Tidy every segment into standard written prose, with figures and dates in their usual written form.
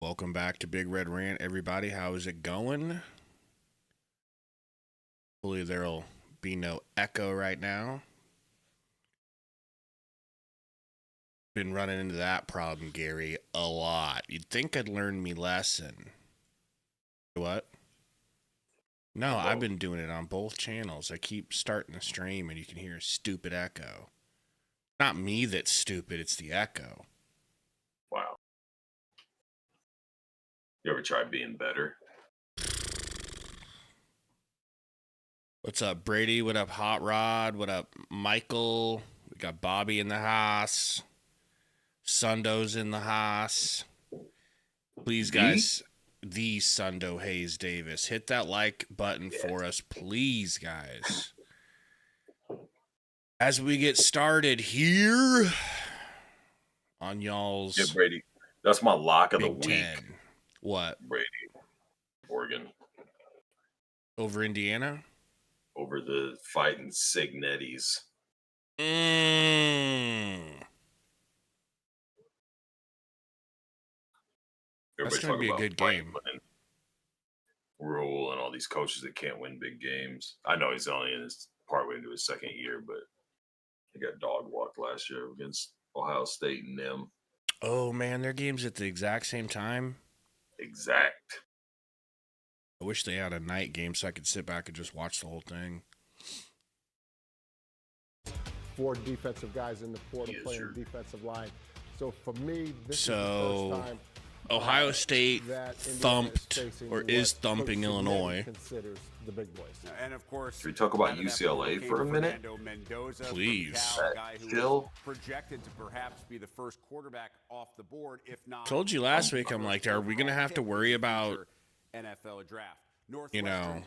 Welcome back to Big Red Rant, everybody. How is it going? Hopefully there'll be no echo right now. Been running into that problem, Gary, a lot. You'd think I'd learned me lesson. What? No, I've been doing it on both channels. I keep starting the stream and you can hear a stupid echo. Not me that's stupid, it's the echo. Wow. You ever tried being better? What's up, Brady? What up, Hot Rod? What up, Michael? We got Bobby in the house. Sundo's in the house. Please, guys, the Sundo Hayes Davis. Hit that like button for us, please, guys. As we get started here on y'all's Yeah, Brady. That's my lock of the Big week. Ten. What? Brady. Oregon. Over Indiana? Over the fighting Signettis. That's going to be a good game. Rule and all these coaches that can't win big games. I know he's only in his partway into his second year, but he got dog walked last year against Ohio State and them. Oh, man, their game's at the exact same time? Exact. I wish they had a night game so I could sit back and just watch the whole thing. 4 defensive guys in the quarter playing defensive line. So for me, this is the first time Ohio State thumped or is thumping Illinois. Considers the big boys. And of course, should we talk about UCLA for a minute? Please. Still projected to perhaps be the first quarterback off the board, if not. Told you last week, I'm like, are we going to have to worry about NFL draft? You know,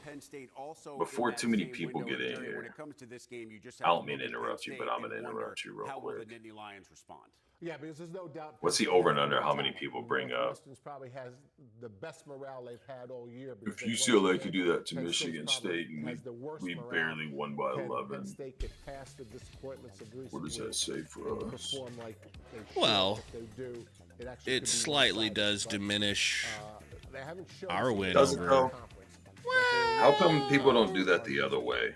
before too many people get in here, I don't mean to interrupt you, but I'm going to interrupt you real quick. Yeah, because there's no doubt. What's the over and under? How many people bring up? Probably has the best morale they've had all year. If UCLA could do that to Michigan State, and we barely won by 11. What does that say for us? Well, it slightly does diminish our win over. How come people don't do that the other way?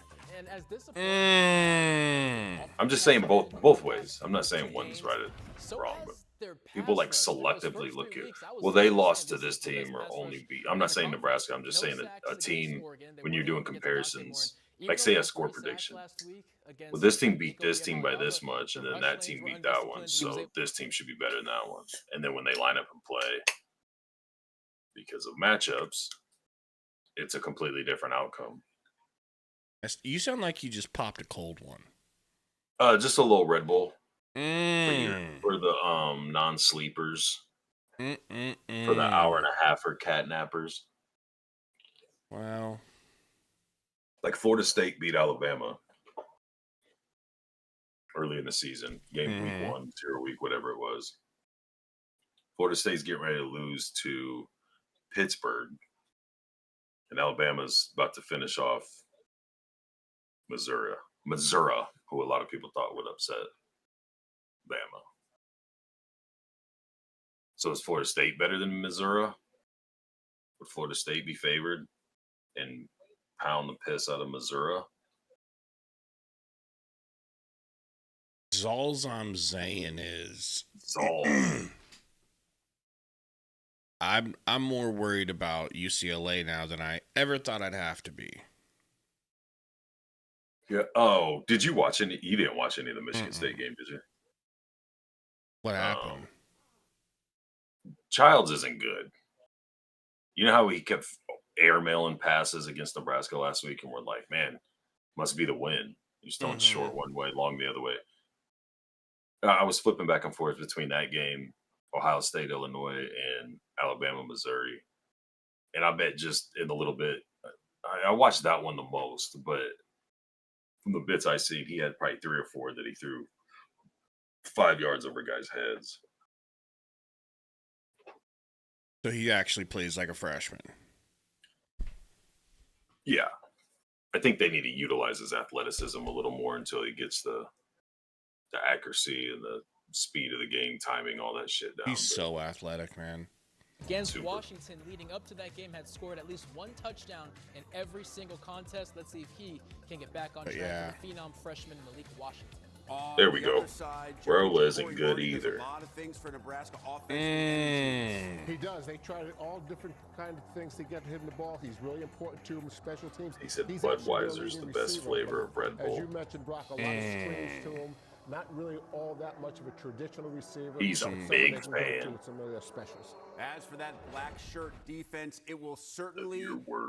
I'm just saying both ways. I'm not saying one's right or wrong, but people like selectively look at, well, they lost to this team or only beat. I'm not saying Nebraska. I'm just saying a team, when you're doing comparisons, like say a score prediction. Well, this team beat this team by this much, and then that team beat that one. So this team should be better than that one. And then when they line up and play, because of matchups, it's a completely different outcome. You sound like you just popped a cold one. Just a little Red Bull for the non-sleepers. For the hour and a half for cat nappers. Wow. Like Florida State beat Alabama early in the season. Game week 1, 0 week, whatever it was. Florida State's getting ready to lose to Pittsburgh. And Alabama's about to finish off Missouri, who a lot of people thought would upset Bama. So is Florida State better than Missouri? Would Florida State be favored and pound the piss out of Missouri? All I'm saying is I'm more worried about UCLA now than I ever thought I'd have to be. Yeah. Oh, did you watch any? You didn't watch any of the Michigan State game, did you? What happened? Childs isn't good. You know how he kept airmailing passes against Nebraska last week, and we're like, man, must be the win. He's throwing short one way, long the other way. I was flipping back and forth between that game, Ohio State, Illinois, and Alabama, Missouri. And I bet just in a little bit, I watched that one the most, but from the bits I seen, he had probably 3 or 4 that he threw 5 yards over guys' heads. So he actually plays like a freshman. Yeah. I think they need to utilize his athleticism a little more until he gets the accuracy and the speed of the game, timing, all that shit down. He's so athletic, man. Against Super. Washington, leading up to that game, had scored at least one touchdown in every single contest. Let's see if he can get back on track for the phenom freshman Malik Washington. There we go. Rolla isn't good either. He does. They tried all different kind of things to get him the ball. He's really important to him, special teams. He said He's Budweiser's the best flavor of Red Bull. As you mentioned, Brock, a lot of screens to him. Not really all that much of a traditional receiver. He's a big fan. With some of their specials. As for that black shirt defense, it will certainly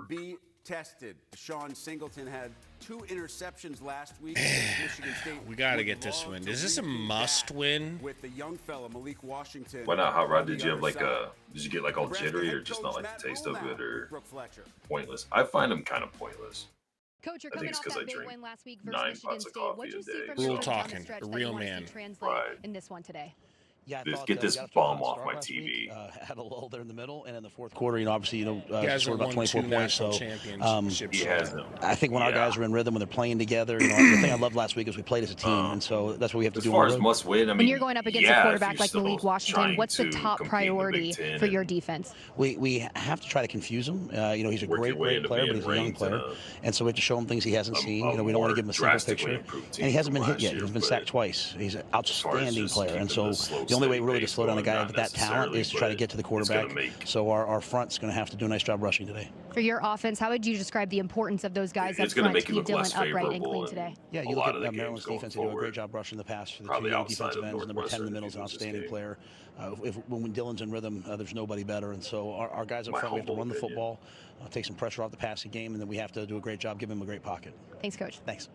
be tested. Sean Singleton had 2 interceptions last week. Michigan State. We got to get this win. Is this a must win? With the young fella Malik Washington. Why not, Hot Rod? Did you have like did you get like all jittery or just not like the taste of it or pointless? I find them kind of pointless. Coach, you're coming off that big win last week versus 9 Michigan pots of State. coffee What'd you a see day. from Real Michigan talking, down the stretch a that real you want to man. see translate Right. in this one today? Yeah, Just get this bomb off my TV. Had a lull there in the middle, and in the fourth quarter, obviously, You guys scored have about won 24 2 points. national So, championships. He has them. I think when our guys are in rhythm, when they're playing together, the thing I loved last week is we played as a team, and so that's what we have to As do. far on the as road. must win, I mean, When you're going up against a quarterback like Malik Washington, trying what's the to top compete in the Big priority Ten for your and defense? We have to try to confuse him. He's a work your great way into player, but being he's a young ranked player, and so we have to show him things he hasn't seen. We don't want to give him a simple drastically picture. improved team And he hasn't been from hit yet. last He's been year, sacked but twice. He's an as far as outstanding just player, and keeping so the slow, the only way steady really to pace slow down a going, guy not with that talent is to try to get to the necessarily, but quarterback. it's gonna make- So our front's going to have to do a nice job rushing today. For your offense, how would you describe the importance of those guys up It's gonna front make to you keep look less Dylan upright and favorable clean in today? Yeah, a you look lot at of the Maryland's games defense. They going do a great forward. job rushing the pass for the Probably two young outside defensive of ends. Number 10 in the Northwestern, middle is an if he loses outstanding game. player. When Dylan's in rhythm, there's nobody better. And so our guys up My front, we have to humble run the opinion. football, take some pressure off the passing game, and then we have to do a great job giving him a great pocket. Thanks, Coach. Thanks.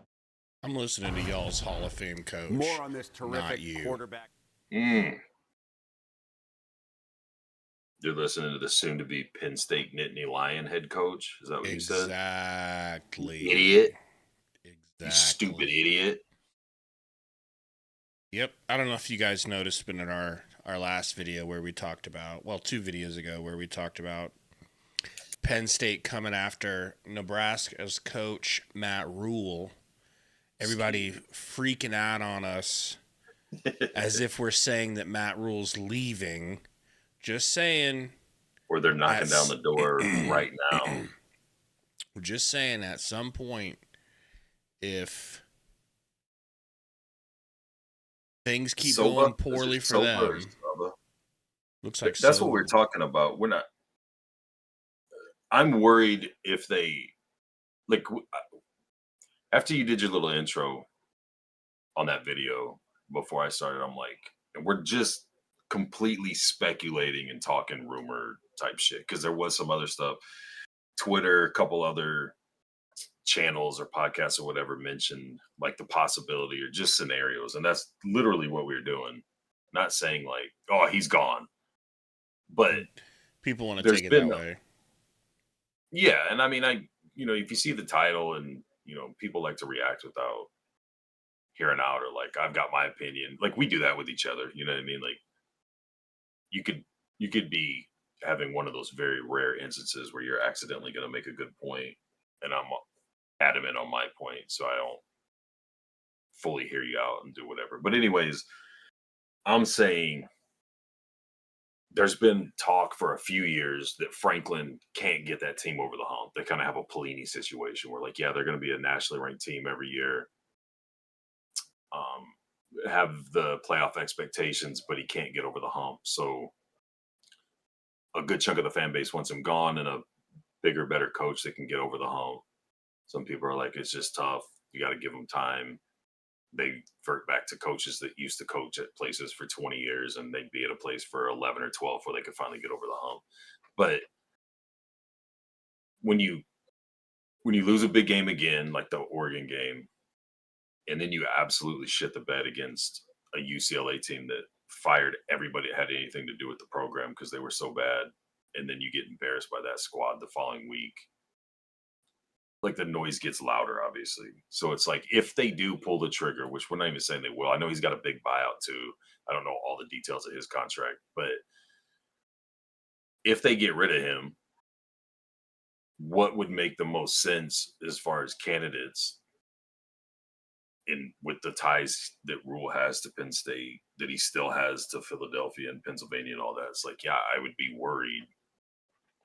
I'm listening to y'all's Hall of Fame coach. More on this not terrific you. quarterback. You're listening to the soon-to-be Penn State Nittany Lion head coach. Is that what you said? Exactly. Idiot. Exactly. You stupid idiot. Yep. I don't know if you guys noticed, but in our last video where we talked about, 2 videos ago where we talked about Penn State coming after Nebraska's coach, Matt Rule. Everybody freaking out on us as if we're saying that Matt Rule's leaving. Just saying. Or they're knocking down the door right now. We're just saying at some point, if things keep going poorly for them, looks like that's what we're talking about. We're not. I'm worried if they after you did your little intro on that video before I started. I'm like, we're just completely speculating and talking rumor type shit because there was some other stuff. Twitter, a couple other channels or podcasts or whatever mentioned like the possibility or just scenarios, and that's literally what we were doing. Not saying like, oh, he's gone, but people want to take it that way. Yeah, and I mean, if you see the title and people like to react without hearing out or like I've got my opinion. Like we do that with each other. You know what I mean? Like you could be having one of those very rare instances where you're accidentally going to make a good point, and I'm adamant on my point, so I don't fully hear you out and do whatever. But anyways, I'm saying there's been talk for a few years that Franklin can't get that team over the hump. They kind of have a Pelini situation where like, yeah, they're going to be a nationally ranked team every year. Have the playoff expectations, but he can't get over the hump. So a good chunk of the fan base wants him gone and a bigger, better coach that can get over the hump. Some people are like, it's just tough. You got to give them time. They revert back to coaches that used to coach at places for 20 years and they'd be at a place for 11 or 12 before they could finally get over the hump. But when you lose a big game again, like the Oregon game, and then you absolutely shit the bed against a UCLA team that fired everybody that had anything to do with the program because they were so bad, and then you get embarrassed by that squad the following week, like the noise gets louder, obviously. So it's like if they do pull the trigger, which we're not even saying they will. I know he's got a big buyout too. I don't know all the details of his contract, but if they get rid of him, what would make the most sense as far as candidates with the ties that Rule has to Penn State, that he still has to Philadelphia and Pennsylvania and all that, it's like, yeah, I would be worried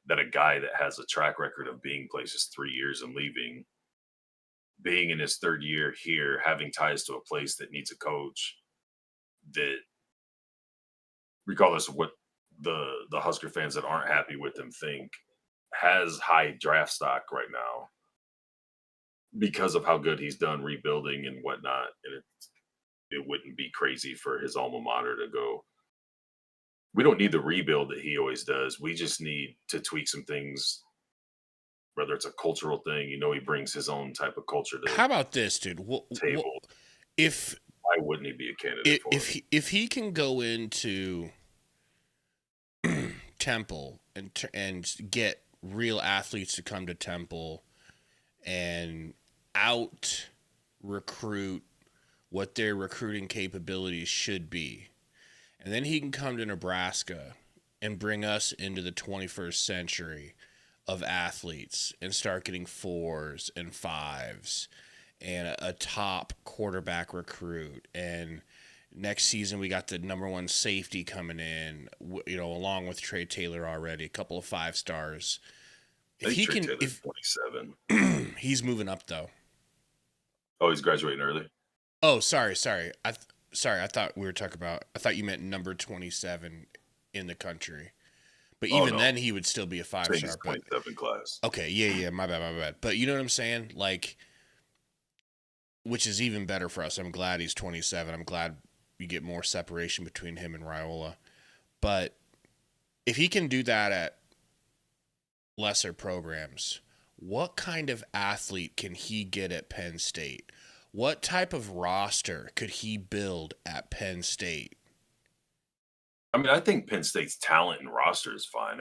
that a guy that has a track record of being places 3 years and leaving, being in his third year here, having ties to a place that needs a coach that, regardless of what the Husker fans that aren't happy with him think, has high draft stock right now because of how good he's done rebuilding and whatnot. And it wouldn't be crazy for his alma mater to go, we don't need the rebuild that he always does. We just need to tweak some things, whether it's a cultural thing. He brings his own type of culture to How about this, dude? table. Why wouldn't he be a candidate for it? If he can go into Temple and get real athletes to come to Temple and out recruit what their recruiting capabilities should be, and then he can come to Nebraska and bring us into the 21st century of athletes and start getting 4s and 5s and a top quarterback recruit. And next season we got the number 1 safety coming in, along with Trey Taylor already, a couple of 5 stars. If he can, if 27, he's moving up though. Oh, he's graduating early. Oh, sorry. I thought we were talking about. I thought you meant number 27 in the country. But even then, he would still be a 5-star. 27 class. Okay, yeah, my bad. But you know what I'm saying? Like, which is even better for us. I'm glad he's 27. I'm glad we get more separation between him and Raiola. But if he can do that at lesser programs, what kind of athlete can he get at Penn State? What type of roster could he build at Penn State? I mean, I think Penn State's talent and roster is fine.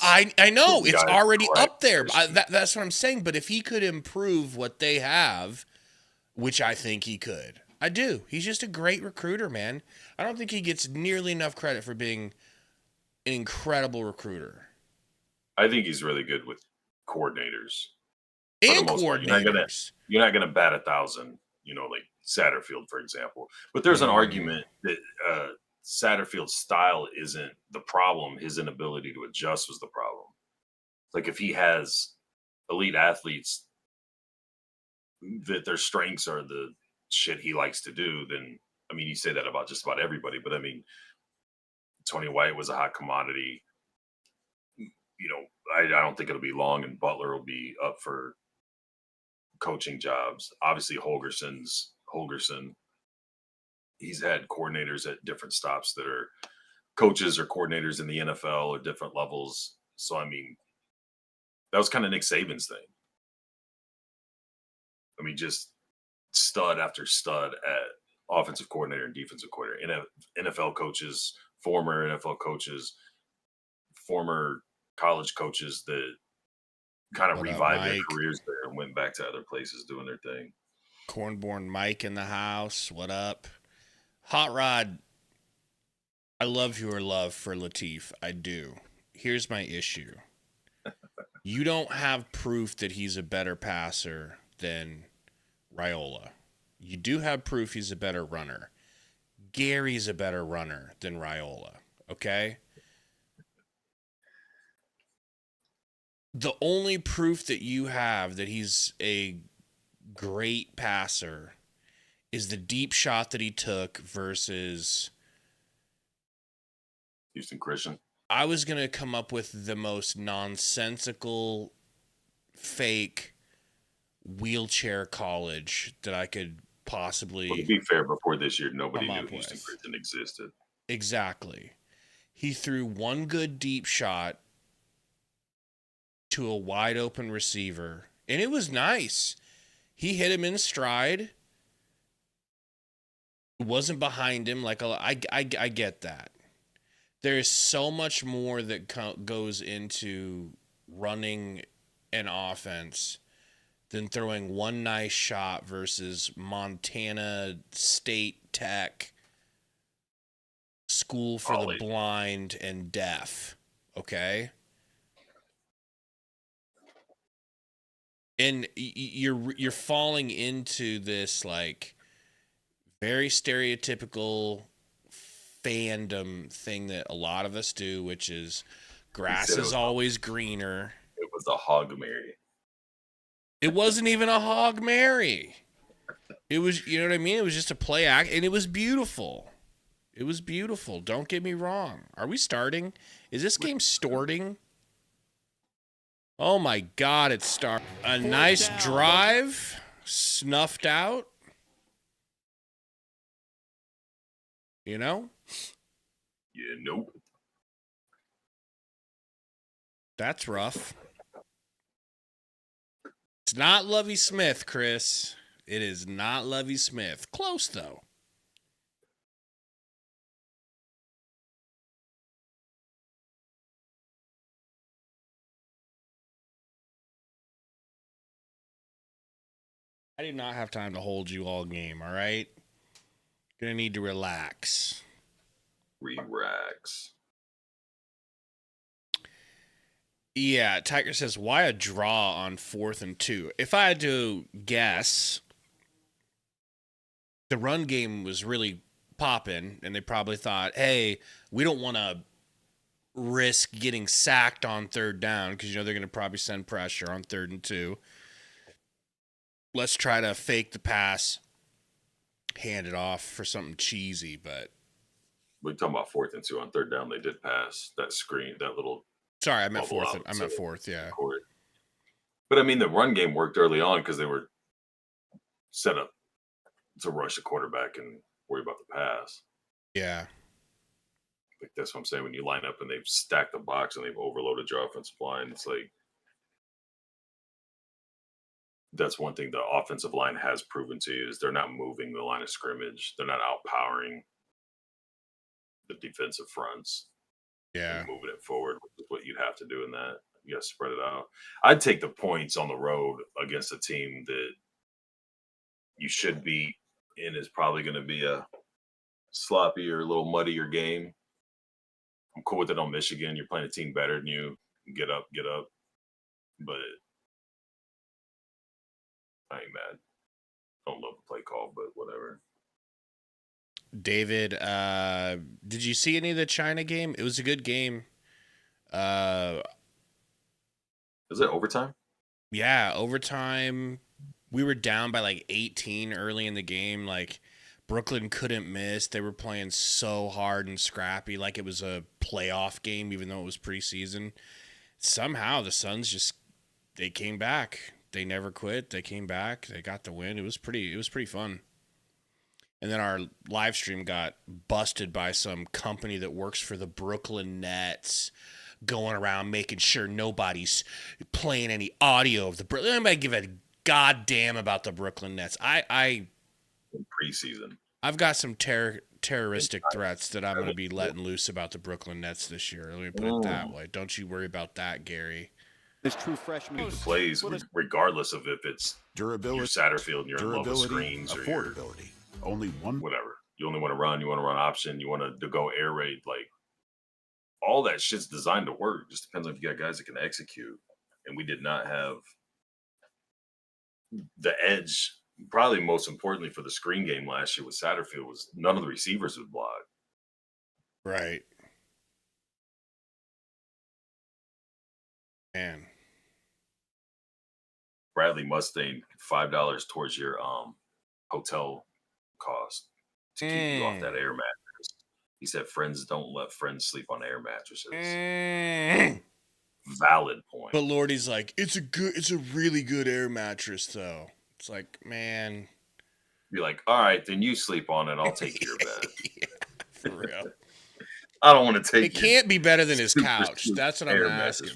I know it's already up there. That's what I'm saying. But if he could improve what they have, which I think he could, I do. He's just a great recruiter, man. I don't think he gets nearly enough credit for being an incredible recruiter. I think he's really good with coordinators. And coordinators. You're not gonna bat 1,000. Like Satterfield, for example. But there's an argument that Satterfield's style isn't the problem. His inability to adjust was the problem. Like, if he has elite athletes that their strengths are the shit he likes to do, then, I mean, you say that about just about everybody. But I mean, Tony White was a hot commodity. I don't think it'll be long, and Butler will be up for coaching jobs. Obviously, Holgorsen. He's had coordinators at different stops that are coaches or coordinators in the NFL at different levels. So, I mean, that was kind of Nick Saban's thing. I mean, just stud after stud at offensive coordinator and defensive coordinator. NFL coaches, former NFL coaches, former college coaches that kind of revived their careers there and went back to other places doing their thing. Cornborn Mike in the house. What up? Hot Rod, I love your love for Latif. I do. Here's my issue. You don't have proof that he's a better passer than Raiola. You do have proof he's a better runner. Gary's a better runner than Raiola, okay? The only proof that you have that he's a great passer is the deep shot that he took versus Houston Christian. I was going to come up with the most nonsensical, fake wheelchair college that I could possibly... Well, to be fair, before this year, nobody knew Houston Christian existed. Exactly. He threw one good deep shot to a wide open receiver, and it was nice. He hit him in stride. It wasn't behind him. I get that. There's so much more that goes into running an offense than throwing one nice shot versus Montana State Tech School for the Blind and Deaf. Okay? And you're falling into this, like, Very stereotypical fandom thing that a lot of us do, which is grass is always greener. It was a hog Mary. It wasn't even a hog Mary. It was, you know what I mean? It was just a play act, and it was beautiful. It was beautiful. Don't get me wrong. Are we starting? Is this game starting? Oh my God, it's start. A nice drive, snuffed out. You know? Yeah, nope. That's rough. It's not Lovie Smith, Chris. It is not Lovie Smith. Close, though. I do not have time to hold you all game, all right? Gonna need to relax. Relax. Yeah, Tiger says, why a draw on 4th and 2? If I had to guess, the run game was really popping, and they probably thought, hey, we don't want to risk getting sacked on 3rd down because, you know, they're going to probably send pressure on 3rd and 2. Let's try to fake the pass, hand it off for something cheesy, but... We're talking about 4th and 2 on 3rd down. They did pass that screen, that little... Sorry, I meant 4th. I meant 4th, yeah. Court. But, I mean, the run game worked early on because they were set up to rush the quarterback and worry about the pass. Yeah. Like, that's what I'm saying. When you line up and they've stacked the box and they've overloaded your offensive line, it's like that's one thing the offensive line has proven to you is they're not moving the line of scrimmage. They're not outpowering the defensive fronts. Yeah. And moving it forward, which is what you'd have to do in that. You got to spread it out. I'd take the points on the road against a team that you should beat and is probably going to be a sloppier, a little muddier game. I'm cool with it on Michigan. You're playing a team better than you. Get up. But I ain't mad. Don't love the play call, but whatever. David, did you see any of the China game? It was a good game. Is it overtime? Yeah, overtime. We were down by like 18 early in the game. Like, Brooklyn couldn't miss. They were playing so hard and scrappy, like it was a playoff game, even though it was preseason. Somehow the Suns they came back. They never quit. They came back. They got the win. It was pretty fun. And then our live stream got busted by some company that works for the Brooklyn Nets, going around making sure nobody's playing any audio of the Brooklyn. Anybody give a goddamn about the Brooklyn Nets? In preseason, I've got some terroristic threats that I'm going to be letting loose about the Brooklyn Nets this year. Let me put it that way. Don't you worry about that, Gary. This true freshman plays regardless of if it's durability, your Satterfield and you're in love with screens or affordability. Only one, whatever. You only want to run. You want to run option. You want to go air raid. Like, all that shit's designed to work. Just depends on if you got guys that can execute. And we did not have the edge. Probably most importantly for the screen game last year with Satterfield was none of the receivers would block. Right. Man. Bradley Mustang, $5 towards your hotel cost to keep you off that air mattress. He said friends don't let friends sleep on air mattresses. Valid point. But Lordy's like, it's a really good air mattress though. It's like, man. You're like, all right, then you sleep on it. I'll take your bed. Yeah, for real. I don't want to take it. Can't be better than his couch. That's what I'm asking.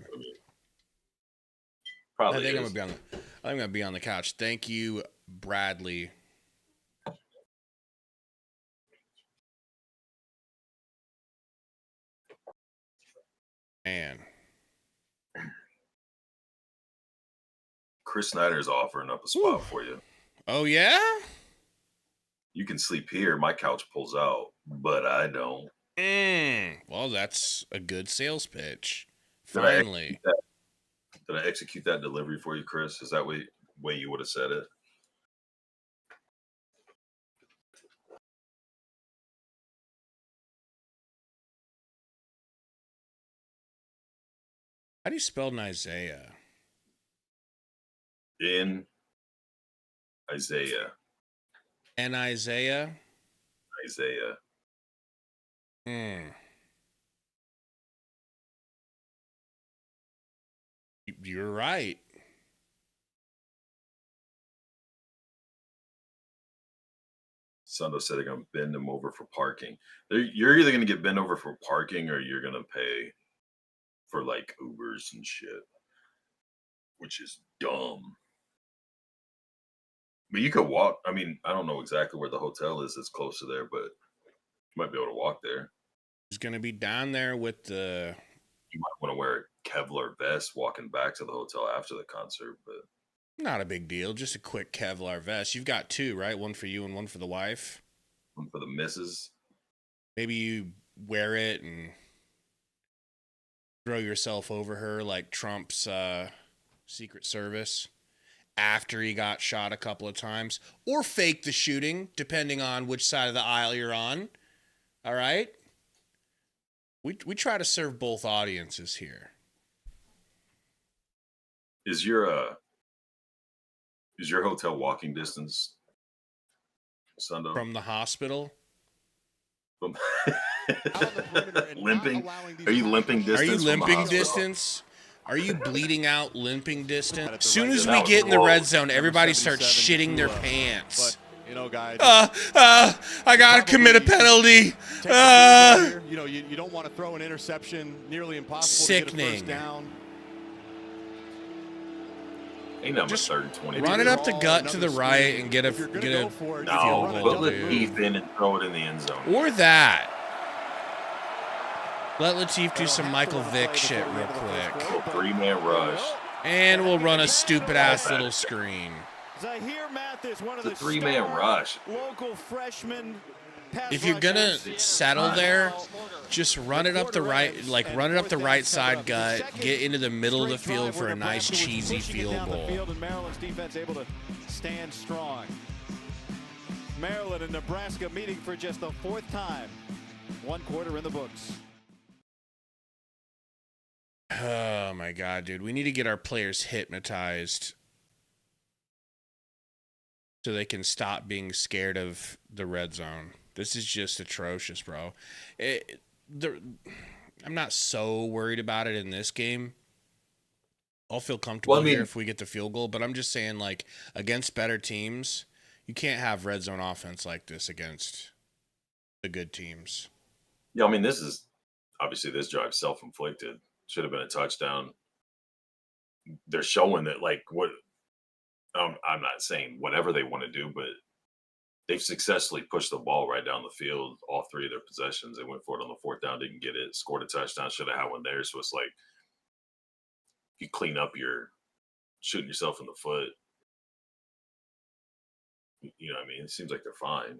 Probably. I think I'm gonna be on the couch. Thank you, Bradley. Man. Chris Snyder's offering up a spot for you. Oh, yeah? You can sleep here. My couch pulls out, but I don't. Well, that's a good sales pitch. Finally. Did I execute that delivery for you, Chris? Is that way you would have said it? How do you spell Isaiah? In Isaiah. And Isaiah? Isaiah. You're right. Sundo said they're going to bend them over for parking. You're either going to get bent over for parking or you're going to pay for like Ubers and shit, which is dumb. But you could walk. I mean, I don't know exactly where the hotel is that's close to there, but you might be able to walk there. He's going to be down there with the... You might want to wear a Kevlar vest walking back to the hotel after the concert, but... Not a big deal. Just a quick Kevlar vest. You've got two, right? One for you and one for the wife. One for the missus. Maybe you wear it and throw yourself over her like Trump's Secret Service after he got shot a couple of times. Or fake the shooting, depending on which side of the aisle you're on. All right? We try to serve both audiences here. Is your hotel walking distance, Sundo? From the hospital? From limping? Are you limping distance? Are you limping distance? Are you bleeding out limping distance? As soon as we get in the red zone, everybody starts shitting their pants. You know, guys. I gotta commit a penalty. You don't want to throw an interception. Nearly impossible. Sickening. To get a first down. Ain't that much 30-20. Run it up the gut to the right and get a field goal. No, put Latif in and throw it in the end zone. Or that. Let Latif do some Michael Vick shit real quick. 3-man rush. And we'll run a stupid-ass little screen. It's a 3-man rush. Local freshman. If you're gonna settle there, just run it up the right side gut, get into the middle of the field for a nice cheesy field goal. Maryland's defense able to stand strong. Maryland and Nebraska meeting for just the 4th time. 1 quarter in the books. Oh my God, dude. We need to get our players hypnotized so they can stop being scared of the red zone. This is just atrocious, bro. I'm not so worried about it in this game. I'll feel comfortable here if we get the field goal, but I'm just saying, like, against better teams, you can't have red zone offense like this against the good teams. Yeah, I mean, this drive's self-inflicted. Should have been a touchdown. They're showing that, like, I'm not saying whatever they want to do, but they've successfully pushed the ball right down the field all 3 of their possessions. They went for it on the 4th down, didn't get it, scored a touchdown, should have had one there. So it's like you clean up your shooting yourself in the foot. You know what I mean? It seems like they're fine.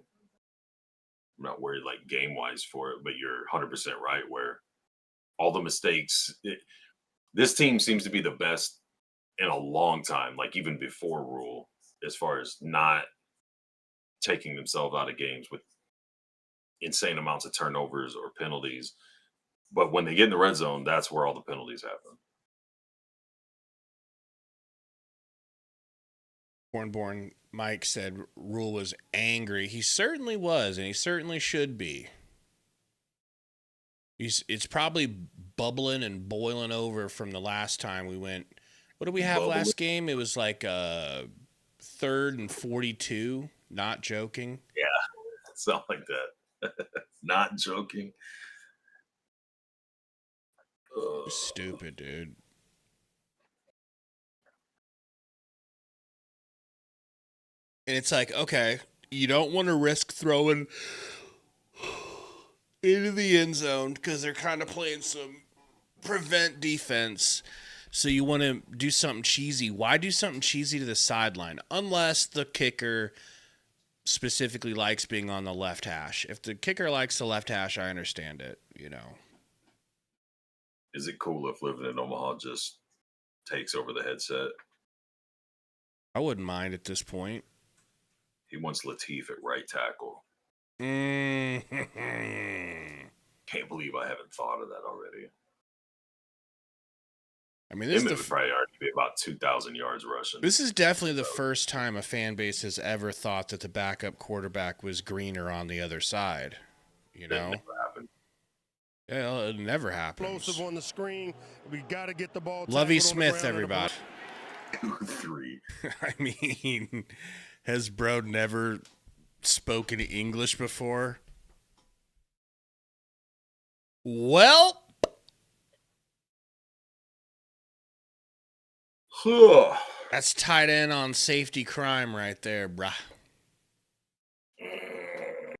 I'm not worried like game-wise for it, but you're 100% right where all the mistakes this team seems to be the best in a long time, like even before Rule, as far as not taking themselves out of games with insane amounts of turnovers or penalties. But when they get in the red zone, that's where all the penalties happen. Born Mike said Rule was angry. He certainly was, and he certainly should be. It's probably bubbling and boiling over from the last time we went. What did we have last game? It was like 3rd and 42. Not joking. Yeah, something like that. Not joking. Stupid, dude. And it's like, okay, you don't want to risk throwing into the end zone because they're kind of playing some prevent defense. So you want to do something cheesy. Why do something cheesy to the sideline? Unless the kicker specifically likes being on the left hash. If the kicker likes the left hash, I understand it, you know. Is it cool if living in Omaha just takes over the headset? I wouldn't mind at this point. He wants Latif at right tackle. Can't believe I haven't thought of that already. I mean, this would probably already be about 2,000 yards rushing. This is definitely the first time a fan base has ever thought that the backup quarterback was greener on the other side. You know? That never happened. Yeah, it never happens. Explosive on the screen. We got to get the ball. Lovie Smith, everybody. 2-3. I mean, has bro never spoken English before? Well, that's tight end on safety crime right there, bruh.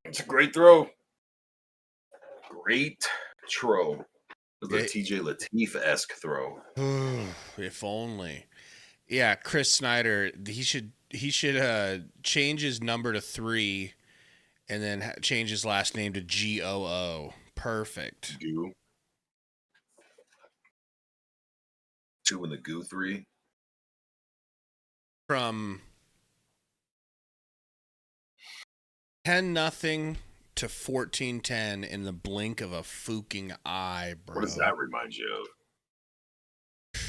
It's a great throw. Great throw. It was a TJ Lateef-esque throw. If only. Yeah, Chris Snyder, he should change his number to 3 and then change his last name to GOO. Perfect. Goo. 2 in the goo 3. From 10-0 to 14-10 in the blink of a fucking eye, bro. What does that remind you of?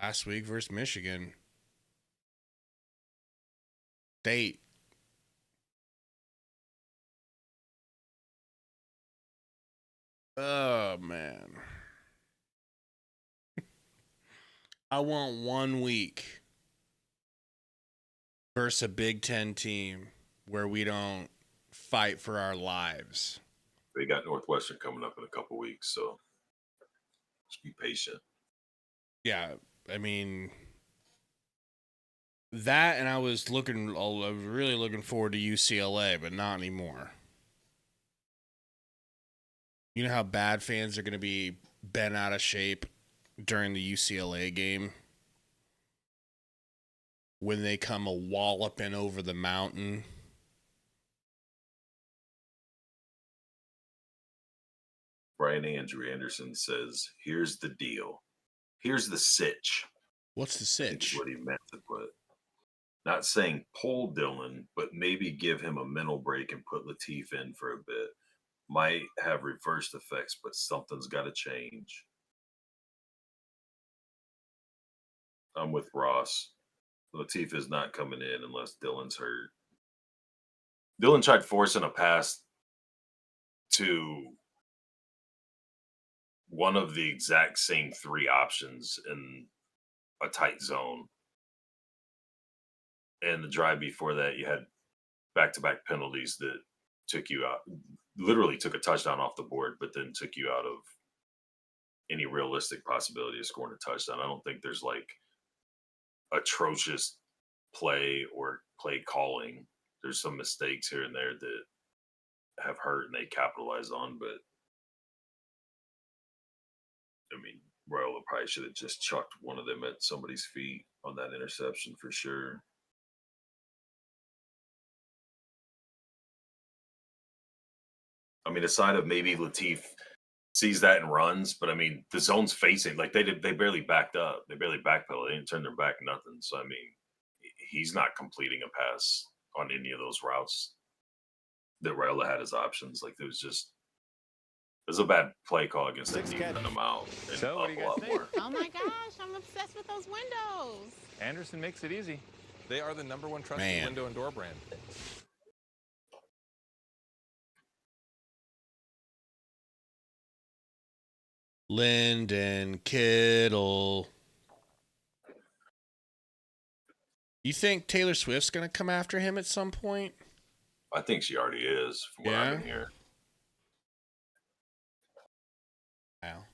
Last week versus Michigan State. Oh, man. I want 1 week versus a Big Ten team where we don't fight for our lives. They got Northwestern coming up in a couple weeks, so just be patient. Yeah, I mean, that, and I was really looking forward to UCLA, but not anymore. You know how bad fans are going to be bent out of shape during the UCLA game? When they come a walloping over the mountain. Brian Andrew Anderson says, here's the deal. Here's the sitch. What's the sitch? What he meant to put. Not saying pull Dylan, but maybe give him a mental break and put Lateef in for a bit. Might have reversed effects, but something's got to change. I'm with Ross. Lateef is not coming in unless Dylan's hurt. Dylan tried forcing a pass to one of the exact same 3 options in a tight zone. And the drive before that, you had back-to-back penalties that took you out, literally took a touchdown off the board, but then took you out of any realistic possibility of scoring a touchdown. I don't think there's like atrocious play or play calling. There's some mistakes here and there that have hurt and they capitalize on, but I mean, Royal probably should have just chucked one of them at somebody's feet on that interception for sure. I mean, aside of maybe Lateef sees that and runs, but I mean, the zone's facing, like they barely backed up. They barely backpedaled. They didn't turn their back, nothing. So, I mean, he's not completing a pass on any of those routes that Raiola had as options. Like, it was a bad play call against that team, and I'm out. So, what do you guys think? Oh my gosh, I'm obsessed with those windows. Anderson makes it easy. They are the #1 trusted window and door brand. Lyndon Kittle. You think Taylor Swift's going to come after him at some point? I think she already is, from what I've been hearing. Wow.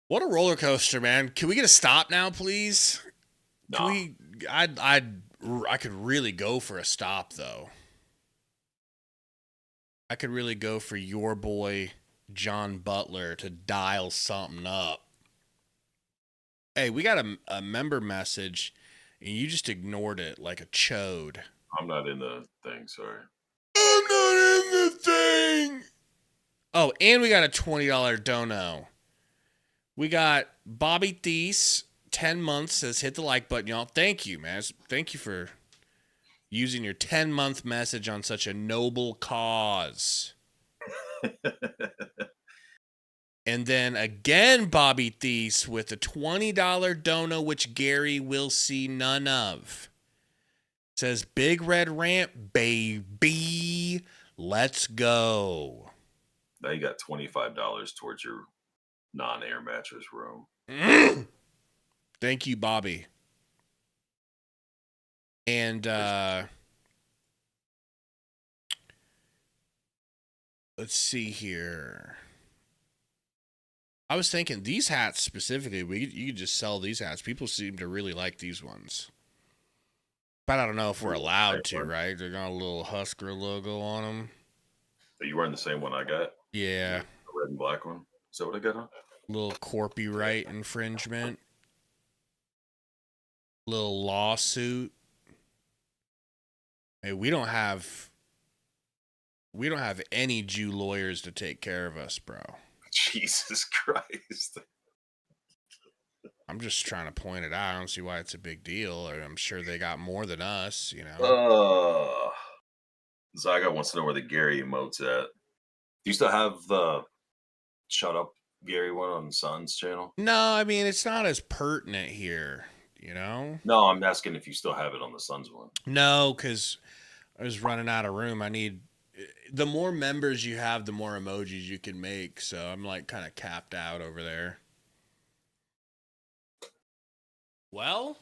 What a roller coaster, man. Can we get a stop now, please? No. Can we? I could really go for a stop, though. I could really go for your boy John Butler to dial something up. Hey, we got a member message, and you just ignored it like a chode. I'm not in the thing, sorry. I'm not in the thing! Oh, and we got a $20 dono. We got Bobby Thies, 10 months, says hit the like button, y'all. Thank you, man. Thank you for using your 10-month message on such a noble cause. And then again, Bobby Thies with a $20 dono, which Gary will see none of. Says, Big Red Ramp, baby. Let's go. Now you got $25 towards your non-air mattress room. Thank you, Bobby. And let's see here. I was thinking these hats specifically, you could just sell these hats. People seem to really like these ones. But I don't know if we're allowed to, right? They got a little Husker logo on them. Are you wearing the same one I got? Yeah. The red and black one? Is that what I got on? Little copyright infringement. Little lawsuit. Hey, we don't have any Jew lawyers to take care of us, bro. Jesus Christ. I'm just trying to point it out. I don't see why it's a big deal. I'm sure they got more than us, you know. Zaga wants to know where the Gary emote's at. Do you still have the Shut Up Gary one on Sun's channel? No, I mean, it's not as pertinent here, you know? No, I'm asking if you still have it on the Suns one. No, because I was running out of room. The more members you have, the more emojis you can make. So I'm like kind of capped out over there. Well,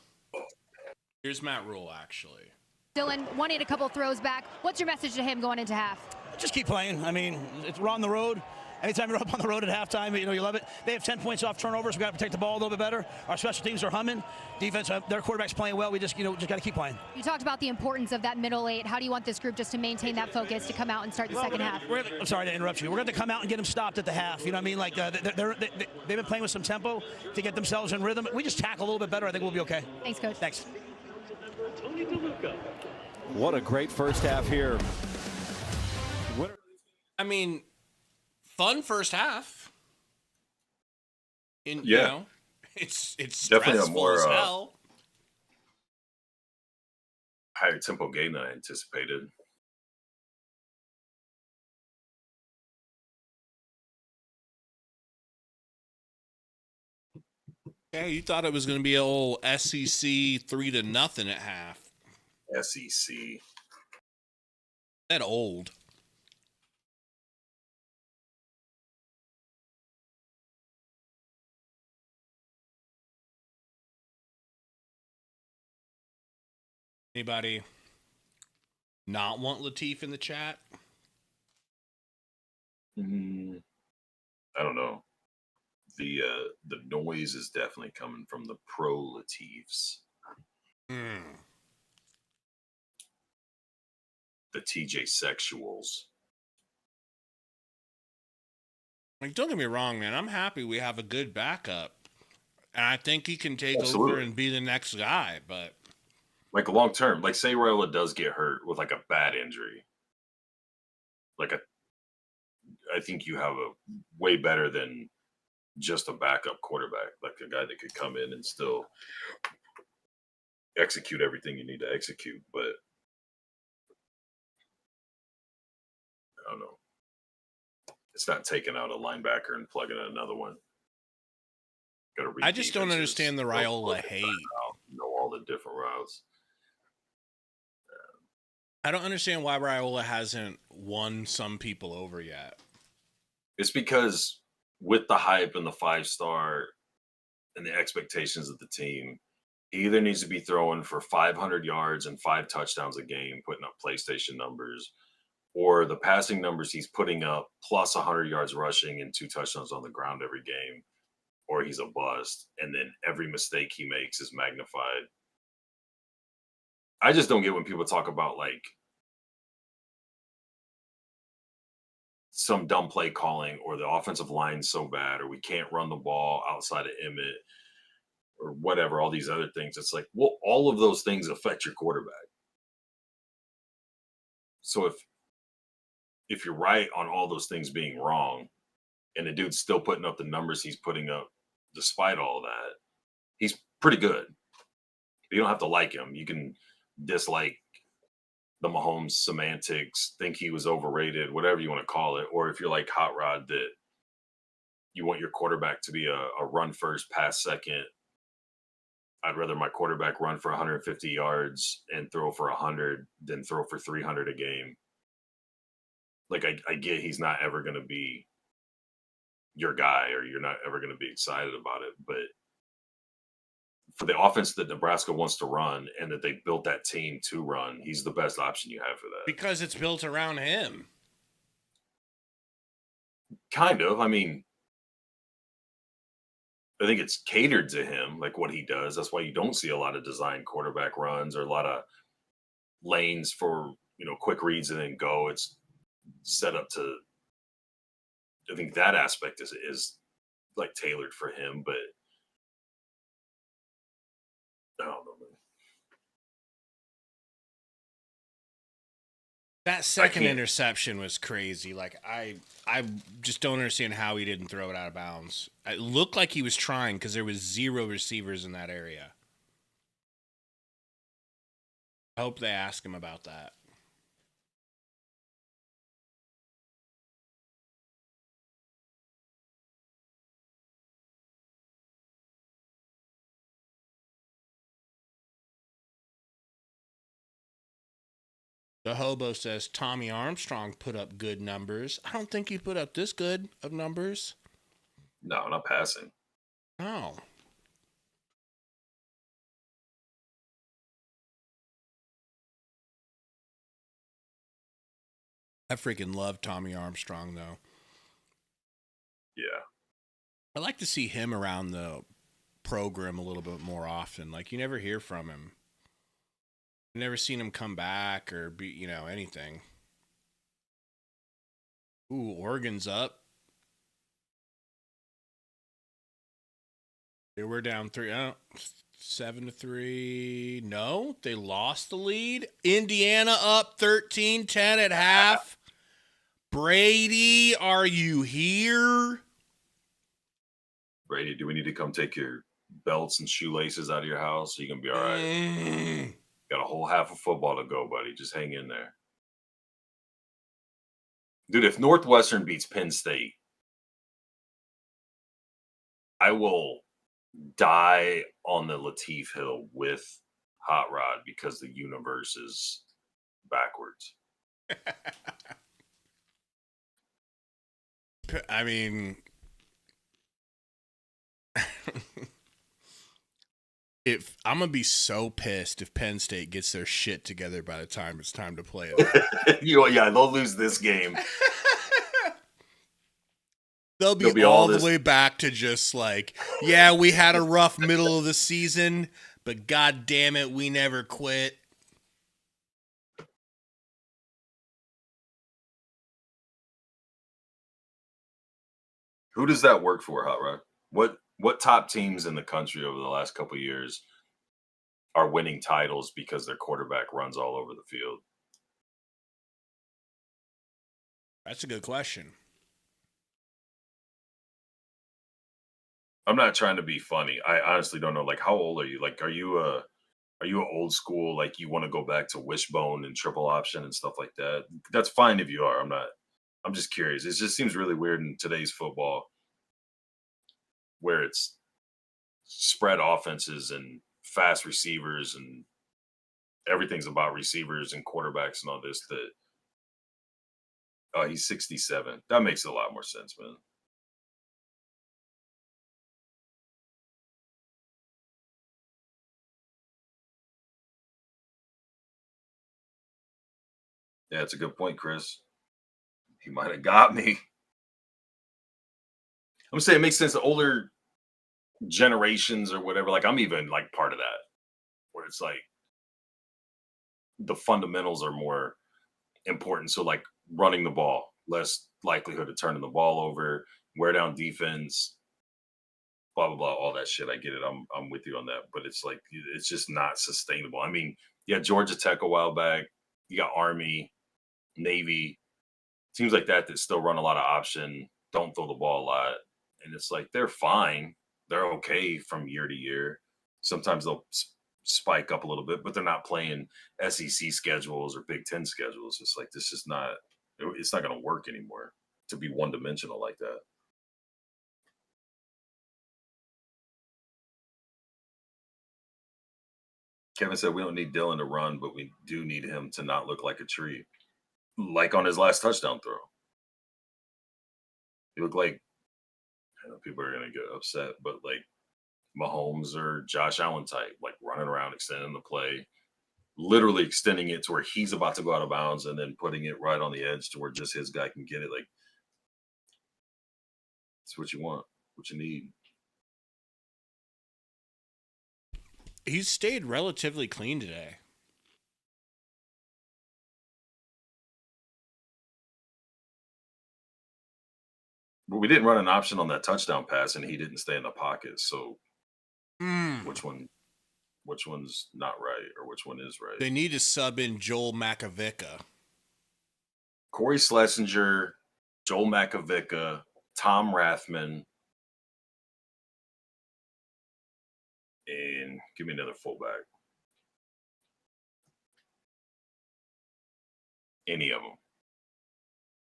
here's Matt Rule, actually. Dylan wanted a couple throws back. What's your message to him going into half? Just keep playing. I mean, we're on the road. Anytime you're up on the road at halftime, you love it. They have 10 points off turnovers. We got to protect the ball a little bit better. Our special teams are humming. Defense, their quarterback's playing well. We just got to keep playing. You talked about the importance of that middle eight. How do you want this group just to maintain that focus to come out and start the second half? I'm sorry to interrupt you. We're going to come out and get them stopped at the half. You know what I mean? Like they've been playing with some tempo to get themselves in rhythm. We just tackle a little bit better. I think we'll be okay. Thanks, Coach. Thanks. What a great first half here. I mean, fun first half. You know, it's definitely a stressful more as hell. Higher tempo game than I anticipated. Yeah, you thought it was going to be an old SEC 3-0 at half. SEC. That old. Anybody not want Latif in the chat? I don't know. The noise is definitely coming from the pro Latifs. The TJ sexuals. Like, don't get me wrong, man. I'm happy we have a good backup. And I think he can take over and be the next guy, but like long term, like say Raiola does get hurt with like a bad injury. I think you have a way better than just a backup quarterback, like a guy that could come in and still execute everything you need to execute. But I don't know. It's not taking out a linebacker and plugging in another one. I just don't understand the Raiola hate. Know all the different routes. I don't understand why Raiola hasn't won some people over yet. It's because with the hype and the 5-star and the expectations of the team, he either needs to be throwing for 500 yards and 5 touchdowns a game, putting up PlayStation numbers, or the passing numbers he's putting up plus 100 yards rushing and 2 touchdowns on the ground every game, or he's a bust. And then every mistake he makes is magnified. I just don't get when people talk about like some dumb play calling or the offensive line so bad or we can't run the ball outside of Emmett or whatever, all these other things. It's like, well, all of those things affect your quarterback. So if you're right on all those things being wrong and the dude's still putting up the numbers he's putting up despite all that, he's pretty good. You don't have to like him. You can dislike the Mahomes semantics, think he was overrated, whatever you want to call it, or if you're like Hot Rod that you want your quarterback to be a run first, pass second. I'd rather my quarterback run for 150 yards and throw for 100 than throw for 300 a game. Like, I get he's not ever going to be your guy, or you're not ever going to be excited about it. But for the offense that Nebraska wants to run and that they built that team to run, he's the best option you have for that. Because it's built around him. Kind of. I mean, I think it's catered to him, like what he does. That's why you don't see a lot of design quarterback runs or a lot of lanes for, quick reads and then go. It's set up to, I think that aspect is like tailored for him, but I don't know, man. That second interception was crazy. Like, I just don't understand how he didn't throw it out of bounds. It looked like he was trying because there was 0 receivers in that area. I hope they ask him about that. The hobo says Tommy Armstrong put up good numbers. I don't think he put up this good of numbers. No, not passing. No. I freaking love Tommy Armstrong, though. Yeah. I like to see him around the program a little bit more often. Like, you never hear from him. Never seen him come back or be, anything. Ooh, Oregon's up. They were down 7-3. No, they lost the lead. Indiana up 13-10 at half. Brady, are you here? Brady, do we need to come take your belts and shoelaces out of your house so you can be all right? Got a whole half of football to go, buddy. Just hang in there. Dude, if Northwestern beats Penn State, I will die on the Lateef Hill with Hot Rod because the universe is backwards. I mean, if I'm gonna be so pissed if Penn State gets their shit together by the time it's time to play it. They'll lose this game. They'll be all the way back to just like, yeah, we had a rough middle of the season, but god damn it, we never quit. Who does that work for, Hot Rod? What top teams in the country over the last couple of years are winning titles because their quarterback runs all over the field? That's a good question. I'm not trying to be funny. I honestly don't know. Like, how old are you? Like, are you an old school, like you want to go back to wishbone and triple option and stuff like that? That's fine if you are. I'm just curious. It just seems really weird in today's football where it's spread offenses and fast receivers and everything's about receivers and quarterbacks and all this. He's 67. That makes a lot more sense, man. Yeah, it's a good point, Chris. He might have got me. I'm saying it makes sense. The older generations or whatever, like I'm even like part of that, where it's like the fundamentals are more important. So like running the ball, less likelihood of turning the ball over, wear down defense, blah blah blah, all that shit. I get it. I'm with you on that, but it's like it's just not sustainable. I mean, yeah, Georgia Tech a while back. You got Army, Navy, teams like that still run a lot of option, don't throw the ball a lot. And it's like, they're fine. They're okay from year to year. Sometimes they'll spike up a little bit, but they're not playing SEC schedules or Big Ten schedules. It's like this is not. It's not going to work anymore to be one dimensional like that. Kevin said we don't need Dylan to run, but we do need him to not look like a tree, like on his last touchdown throw. He looked like, I know people are going to get upset, but like Mahomes or Josh Allen type, like running around, extending the play, literally extending it to where he's about to go out of bounds and then putting it right on the edge to where just his guy can get it. Like, it's what you want, what you need. He's stayed relatively clean today. But we didn't run an option on that touchdown pass, and he didn't stay in the pocket. So, which one's not right, or which one is right? They need to sub in Joel Makovica. Corey Schlesinger, Joel Makovica, Tom Rathman, and give me another fullback. Any of them.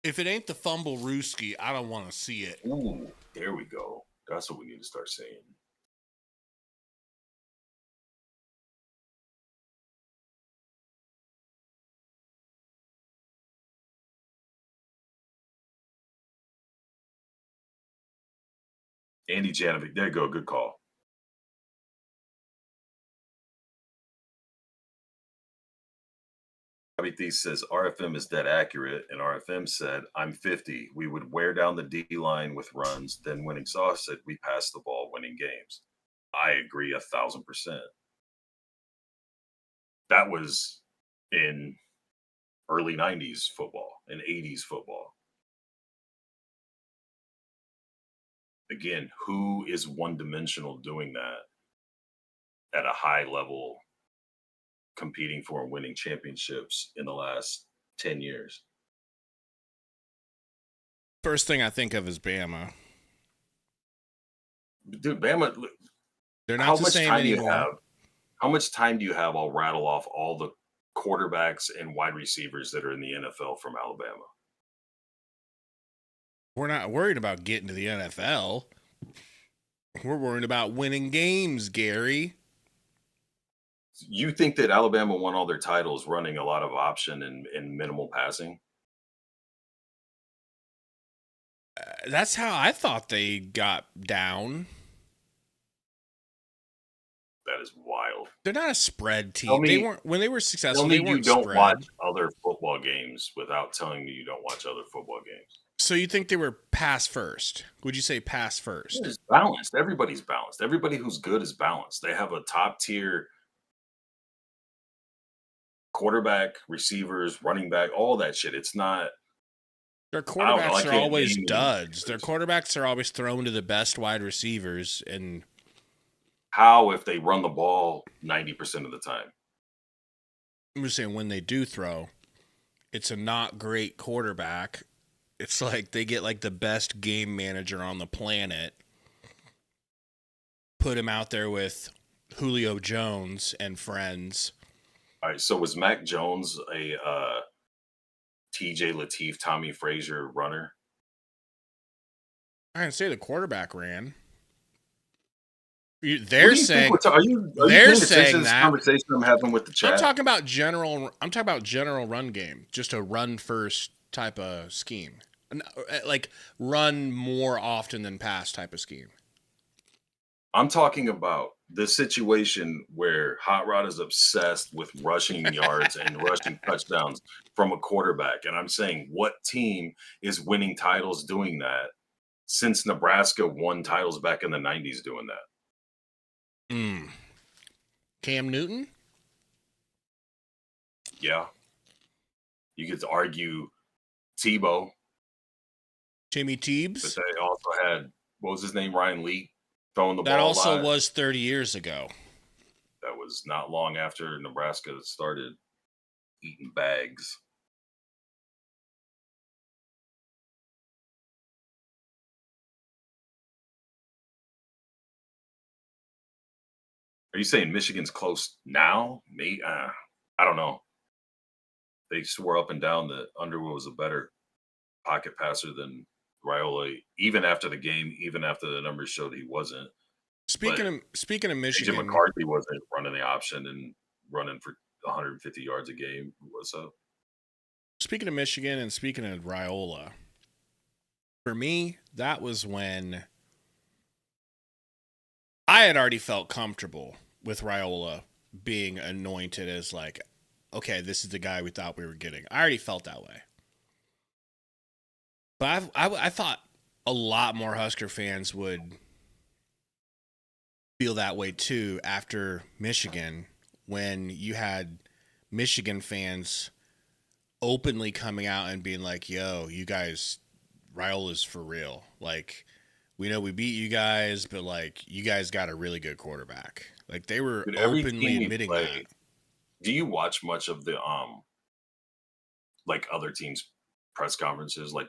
If it ain't the fumble Rooski, I don't want to see it. Ooh, there we go. That's what we need to start saying. Andy Janovic. There you go. Good call. Bobby Thies says RFM is dead accurate, and RFM said, I'm 50. We would wear down the D-line with runs, then Winning Sauce said we pass the ball winning games. I agree 1,000%. That was in early 90s football and 80s football. Again, who is one-dimensional doing that at a high level, competing for and winning championships in the last 10 years? First thing I think of is Bama. Dude, Bama, they're not the same anymore. How much time do you have? I'll rattle off all the quarterbacks and wide receivers that are in the NFL from Alabama. We're not worried about getting to the NFL. We're worried about winning games, Gary. You think that Alabama won all their titles running a lot of option and minimal passing? That's how I thought they got down. That is wild. They're not a spread team. They weren't when they were successful. They weren't you don't spread. watch other football games without telling me you don't watch other football games. So you think they were pass first? Would you say pass first? It's balanced. Everybody's balanced. Everybody who's good is balanced. They have a top tier quarterback, receivers, running back, all that shit. It's not. Their quarterbacks are always duds. Their quarterbacks are always thrown to the best wide receivers. And how if they run the ball 90% of the time? I'm just saying when they do throw, it's a not great quarterback. It's like they get like the best game manager on the planet, put him out there with Julio Jones and friends. All right, so was Mac Jones a TJ Lateef, Tommy Frazier runner? I didn't say the quarterback ran. They're saying they're saying that conversation I'm having with the chat. I'm talking about general run game, just a run first type of scheme, like run more often than pass type of scheme. I'm talking about the situation where Hot Rod is obsessed with rushing yards and rushing touchdowns from a quarterback. And I'm saying, what team is winning titles doing that since Nebraska won titles back in the 90s doing that? Cam Newton? Yeah. You could argue Tebow. Timmy Teebs. But they also had, what was his name, Ryan Leak, throwing the ball. That also was 30 years ago. That was not long after Nebraska started eating bags. Are you saying Michigan's close now? Me, I don't know. They swore up and down that Underwood was a better pocket passer than Raiola, even after the game, even after the numbers showed he wasn't. Speaking of Michigan, McCarthy wasn't running the option and running for 150 yards a game. What's up? Speaking of Michigan and speaking of Raiola, for me, that was when I had already felt comfortable with Raiola being anointed as like, okay, this is the guy we thought we were getting. I already felt that way. But I thought a lot more Husker fans would feel that way too after Michigan, when you had Michigan fans openly coming out and being like, yo, you guys, Raiola's for real. Like, we know we beat you guys, but like, you guys got a really good quarterback. Like, they were openly admitting that. Do you watch much of the like other teams' press conferences, like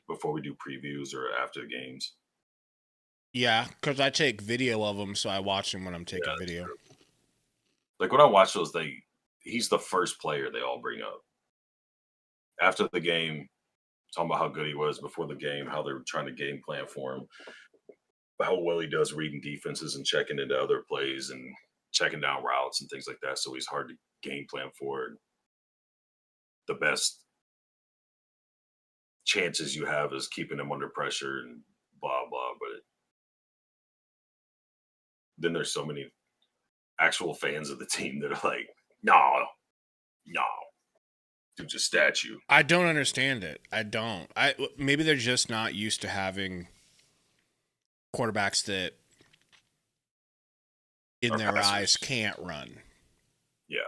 before we do previews or after the games? Yeah, because I take video of them, so I watch them when I'm taking video. True. Like when I watch those, he's the first player they all bring up after the game, talking about how good he was before the game, how they're trying to game plan for him, how well he does reading defenses and checking into other plays and checking down routes and things like that. So he's hard to game plan for. The best chances you have is keeping him under pressure and blah, blah. But then there's so many actual fans of the team that are like, no, dude's a statue. I don't understand it. I don't. Maybe they're just not used to having quarterbacks that in their eyes can't run. Yeah.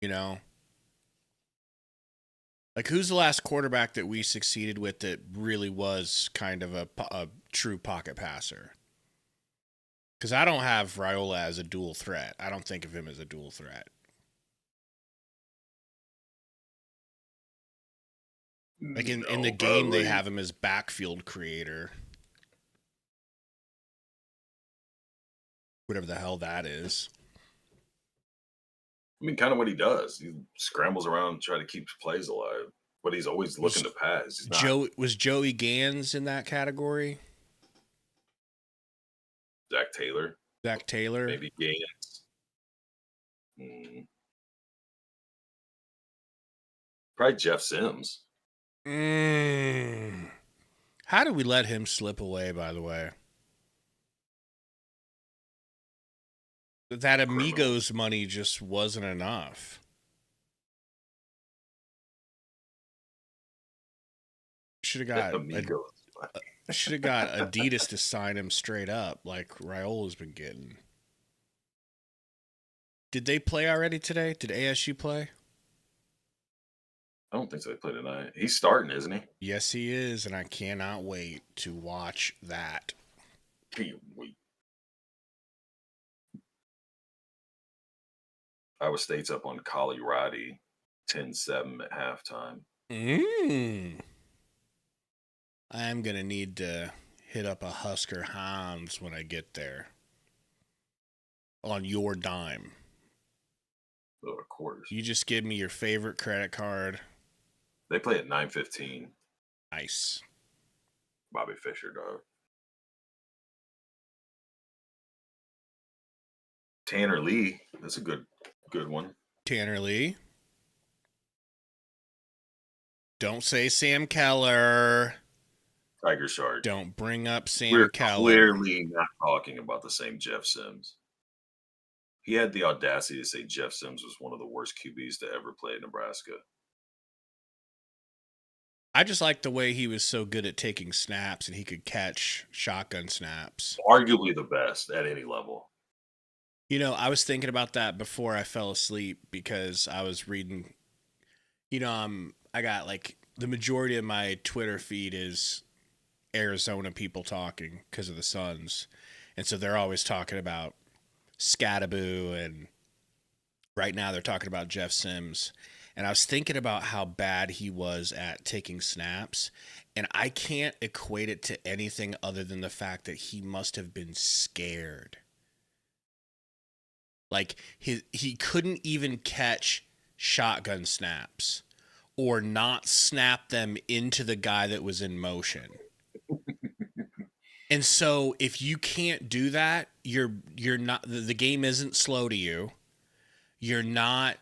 You know? Like, who's the last quarterback that we succeeded with that really was kind of a true pocket passer? Because I don't have Raiola as a dual threat. I don't think of him as a dual threat. Like, in the game, they have him as backfield creator. Whatever the hell that is. I mean, kind of what he does. He scrambles around and try to keep plays alive, but he's always looking to pass. Was Joey Gans in that category? Zach Taylor. Maybe Gans. Probably Jeff Sims. How did we let him slip away, by the way? That Amigos money just wasn't enough. Should have got Adidas to sign him straight up, like Raiola's been getting. Did they play already today? Did ASU play? I don't think so. They play tonight. He's starting, isn't he? Yes, he is, and I cannot wait to watch that. Can't wait. Iowa State's up on Colorado 10-7 at halftime. I'm going to need to hit up a Husker Hans when I get there. On your dime. Oh, of course. You just give me your favorite credit card. They play at 9:15. Nice. Bobby Fischer, dog. Tanner Lee. That's a good one. Tanner Lee. Don't say Sam Keller. Tiger Shark. Don't bring up Sam We're Keller. Clearly not talking about the same Jeff Sims. He had the audacity to say Jeff Sims was one of the worst QBs to ever play at Nebraska. I just like the way he was so good at taking snaps and he could catch shotgun snaps. Arguably the best at any level. You know, I was thinking about that before I fell asleep because I was reading, I got like the majority of my Twitter feed is Arizona people talking because of the Suns. And so they're always talking about Scattaboo, and right now they're talking about Jeff Sims. And I was thinking about how bad he was at taking snaps, and I can't equate it to anything other than the fact that he must have been scared. Like he couldn't even catch shotgun snaps or not snap them into the guy that was in motion. And so if you can't do that, you're not, the game isn't slow to you. You're not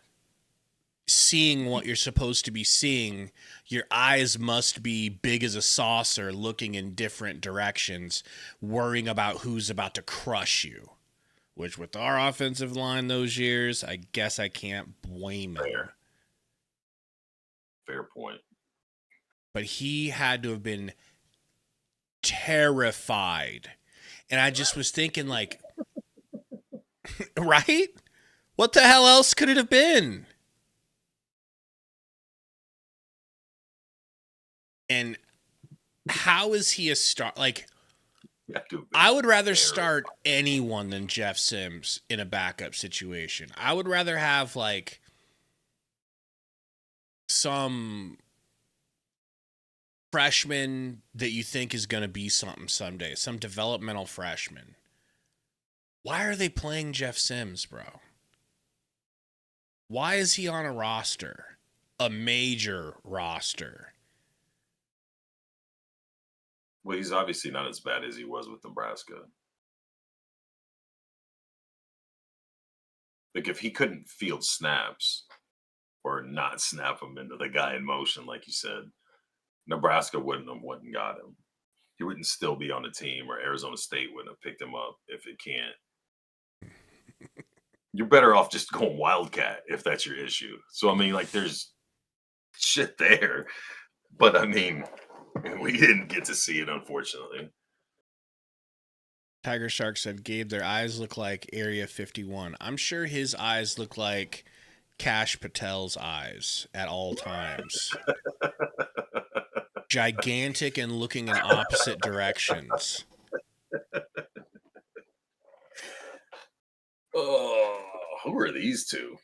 seeing what you're supposed to be seeing. Your eyes must be big as a saucer, looking in different directions, worrying about who's about to crush you. Which with our offensive line those years, I guess I can't blame him. Fair point. But he had to have been terrified. And I just was thinking, like, right? What the hell else could it have been? And how is he a star? Like, I would rather start anyone than Jeff Sims in a backup situation. I would rather have, like, some freshman that you think is going to be something someday, some developmental freshman. Why are they playing Jeff Sims, bro? Why is he on a roster? A major roster. Well, he's obviously not as bad as he was with Nebraska. Like, if he couldn't field snaps or not snap them into the guy in motion, like you said, Nebraska wouldn't have went and got him. He wouldn't still be on the team, or Arizona State wouldn't have picked him up if it can't. You're better off just going Wildcat if that's your issue. So, I mean, like, there's shit there. But, I mean, we didn't get to see it, unfortunately. Tiger Shark said, Gabe, their eyes look like Area 51. I'm sure his eyes look like Kash Patel's eyes at all times. Gigantic and looking in opposite directions. Oh, who are these two?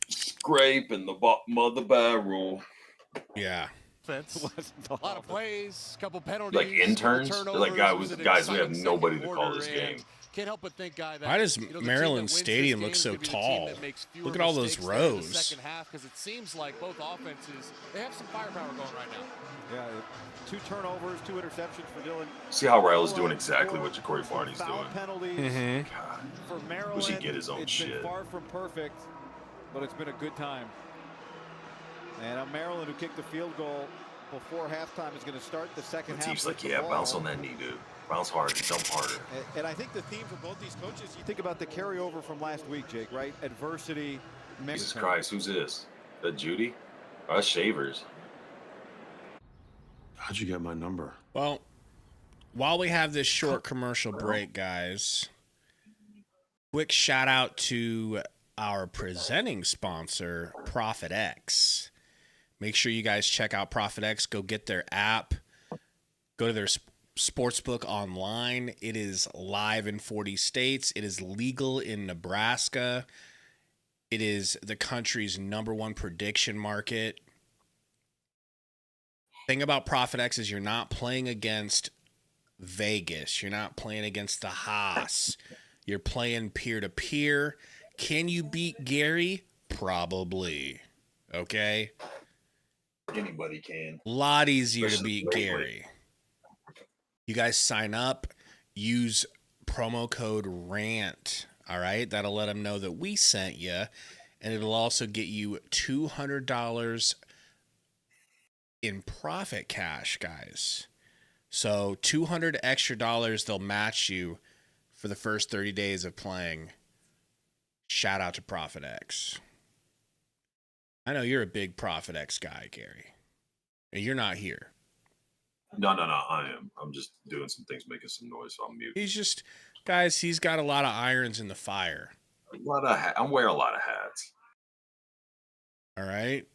Scrape and the bottom of the barrel. Yeah. A lot of plays, couple penalties, like interns. They're like guys, we have nobody to call this game. Can't help but think, guy, that, why does Maryland Stadium look so tall? Look at all those rows. Second half, because it seems like both offenses, they have some firepower going right now. Yeah, 2 turnovers, 2 interceptions for Dylan. See how Ryle's doing exactly what Ja'Cory Barney's doing. Penalties for Maryland. Wish he'd get his own it's shit. been far from perfect, but it's been a good time. And Maryland, who kicked the field goal before halftime, is going to start the second half. Team's like, yeah, bounce on that knee, dude. Bounce hard, jump harder. And I think the theme for both these coaches, you think about the carryover from last week, Jake, right? Adversity. Jesus Christ, who's this? That Judy? Us Shavers. How'd you get my number? Well, while we have this short commercial break, guys, quick shout out to our presenting sponsor, Profit X. Make sure you guys check out Profit X. Go get their app. Go to their sportsbook online. It is live in 40 states. It is legal in Nebraska. It is the country's #1 prediction market. Thing about Profit X is you're not playing against Vegas. You're not playing against the Haas. You're playing peer-to-peer. Can you beat Gary? Probably. Okay? Anybody can. A lot easier to beat Gary. You guys sign up, use promo code RANT, all right? That'll let them know that we sent you, and it'll also get you $200 in profit cash, guys. So $200 extra dollars they'll match you for the first 30 days of playing. Shout out to Profit X. I know you're a big Profit X guy, Gary. And you're not here. No, I am. I'm just doing some things, making some noise, so I'm mute. He's just, guys, he's got a lot of irons in the fire. I'm wearing a lot of hats. All right.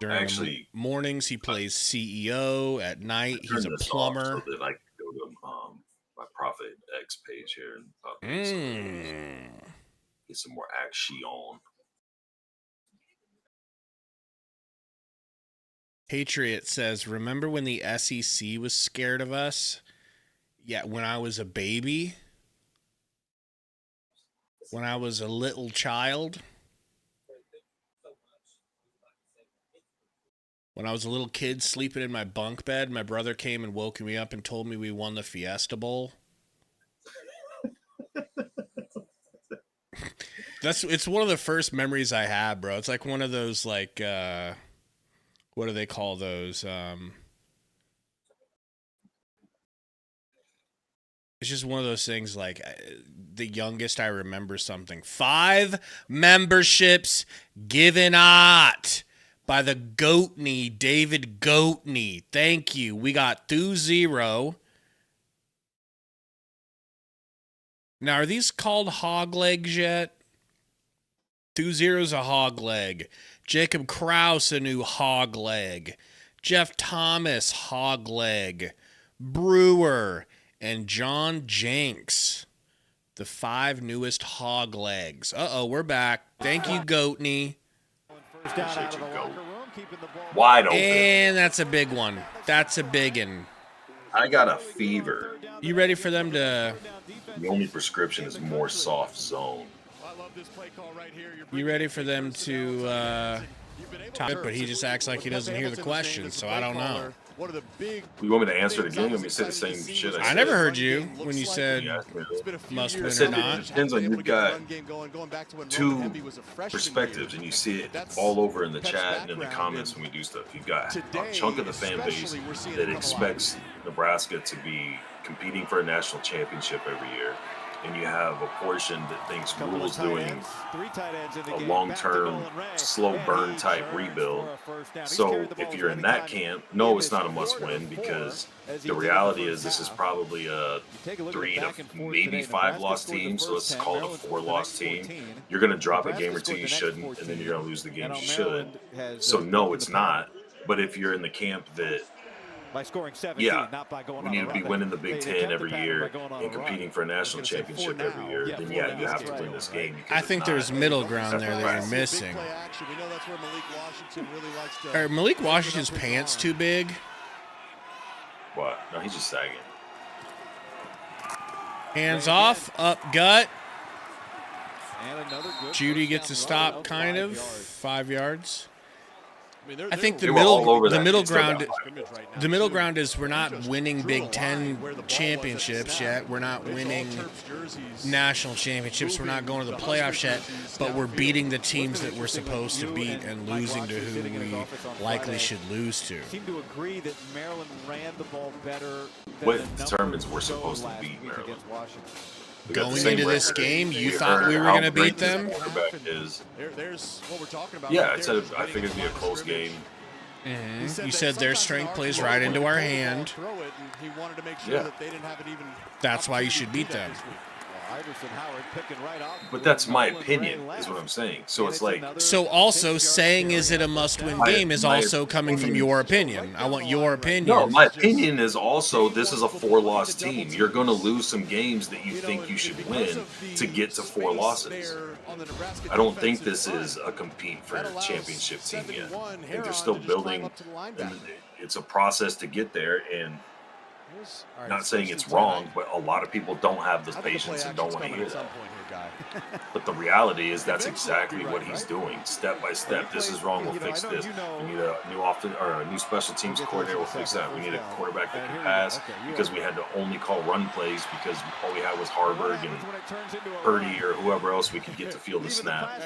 During the mornings, he plays CEO. At night, he's a plumber. So that I can go to my Profit X page here and get some more action on. Patriot says, remember when the SEC was scared of us? Yeah, when I was a baby? When I was a little child, when I was a little kid sleeping in my bunk bed, my brother came and woke me up and told me we won the Fiesta Bowl. It's one of the first memories I have, bro. It's like one of those, like, what do they call those? It's just one of those things, like, the youngest I remember something. 5 memberships given out by the Goatney, David Goatney. Thank you. We got 2-0. Now, are these called hog legs yet? 2-0's a hog leg. Jacob Krause, a new hog leg. Jeff Thomas, hog leg. Brewer and John Jenks, the 5 newest hog legs. Uh-oh, we're back. Thank you, Goatney. Appreciate you, Goat. Wide open. And that's a big one. That's a big one. I got a fever. You ready for them to... The only prescription is more soft zone. You ready for them to top it, but he just acts like he doesn't hear the question, so I don't know. You want me to answer it again? Let me say the same shit I said. I never heard you when you said must win or not. It depends on, you've got 2 perspectives, and you see it all over in the chat and in the comments when we do stuff. You've got a chunk of the fan base that expects Nebraska to be competing for a national championship every year. And you have a portion that thinks Rhule is doing a long-term, slow burn type rebuild. So if you're in that camp, no, it's not a must-win, because the reality is this is probably a 3 to maybe 5 loss team. So let's call it a 4 loss team. You're going to drop a game or 2 you shouldn't, and then you're going to lose the games you should. So no, it's not. But if you're in the camp that, by scoring 17, not by going we need to be winning the Big Ten every year and competing for a national championship every year, then yeah, you have to win this game. I think there's middle ground there that you're missing. Are Malik Washington's pants too big? What? No, he's just sagging. Hands off, up gut. Judy gets a stop, kind of, 5 yards. I think the middle ground is we're not winning Big Ten championships yet. We're not winning national championships. We're not going to the playoffs yet. But we're beating the teams that we're supposed to beat and losing to who we likely should lose to. What determines we're supposed to beat Maryland? Going into this game, you thought we were going to beat them? There's what we're talking about. Yeah, I think it'd be a close game. Mm-hmm. You said their strength plays right into our hand. Yeah. That's why you should beat them. But that's my opinion, is what I'm saying. So it's like... So also, saying is it a must-win game is also coming from your opinion. I want your opinion. No, my opinion is also this is a 4-loss team. You're going to lose some games that you think you should win to get to 4 losses. I don't think this is a compete for a championship team yet. I think they're still building. And it's a process to get there, and not saying it's wrong, but a lot of people don't have the patience and don't want to hear that. But the reality is that's exactly what he's doing, step by step. This is wrong, we'll fix this. We need a new special teams coordinator, we'll fix that. We need a quarterback that can pass, because we had to only call run plays because all we had was Harburg and Purdy or whoever else we could get to field the snap.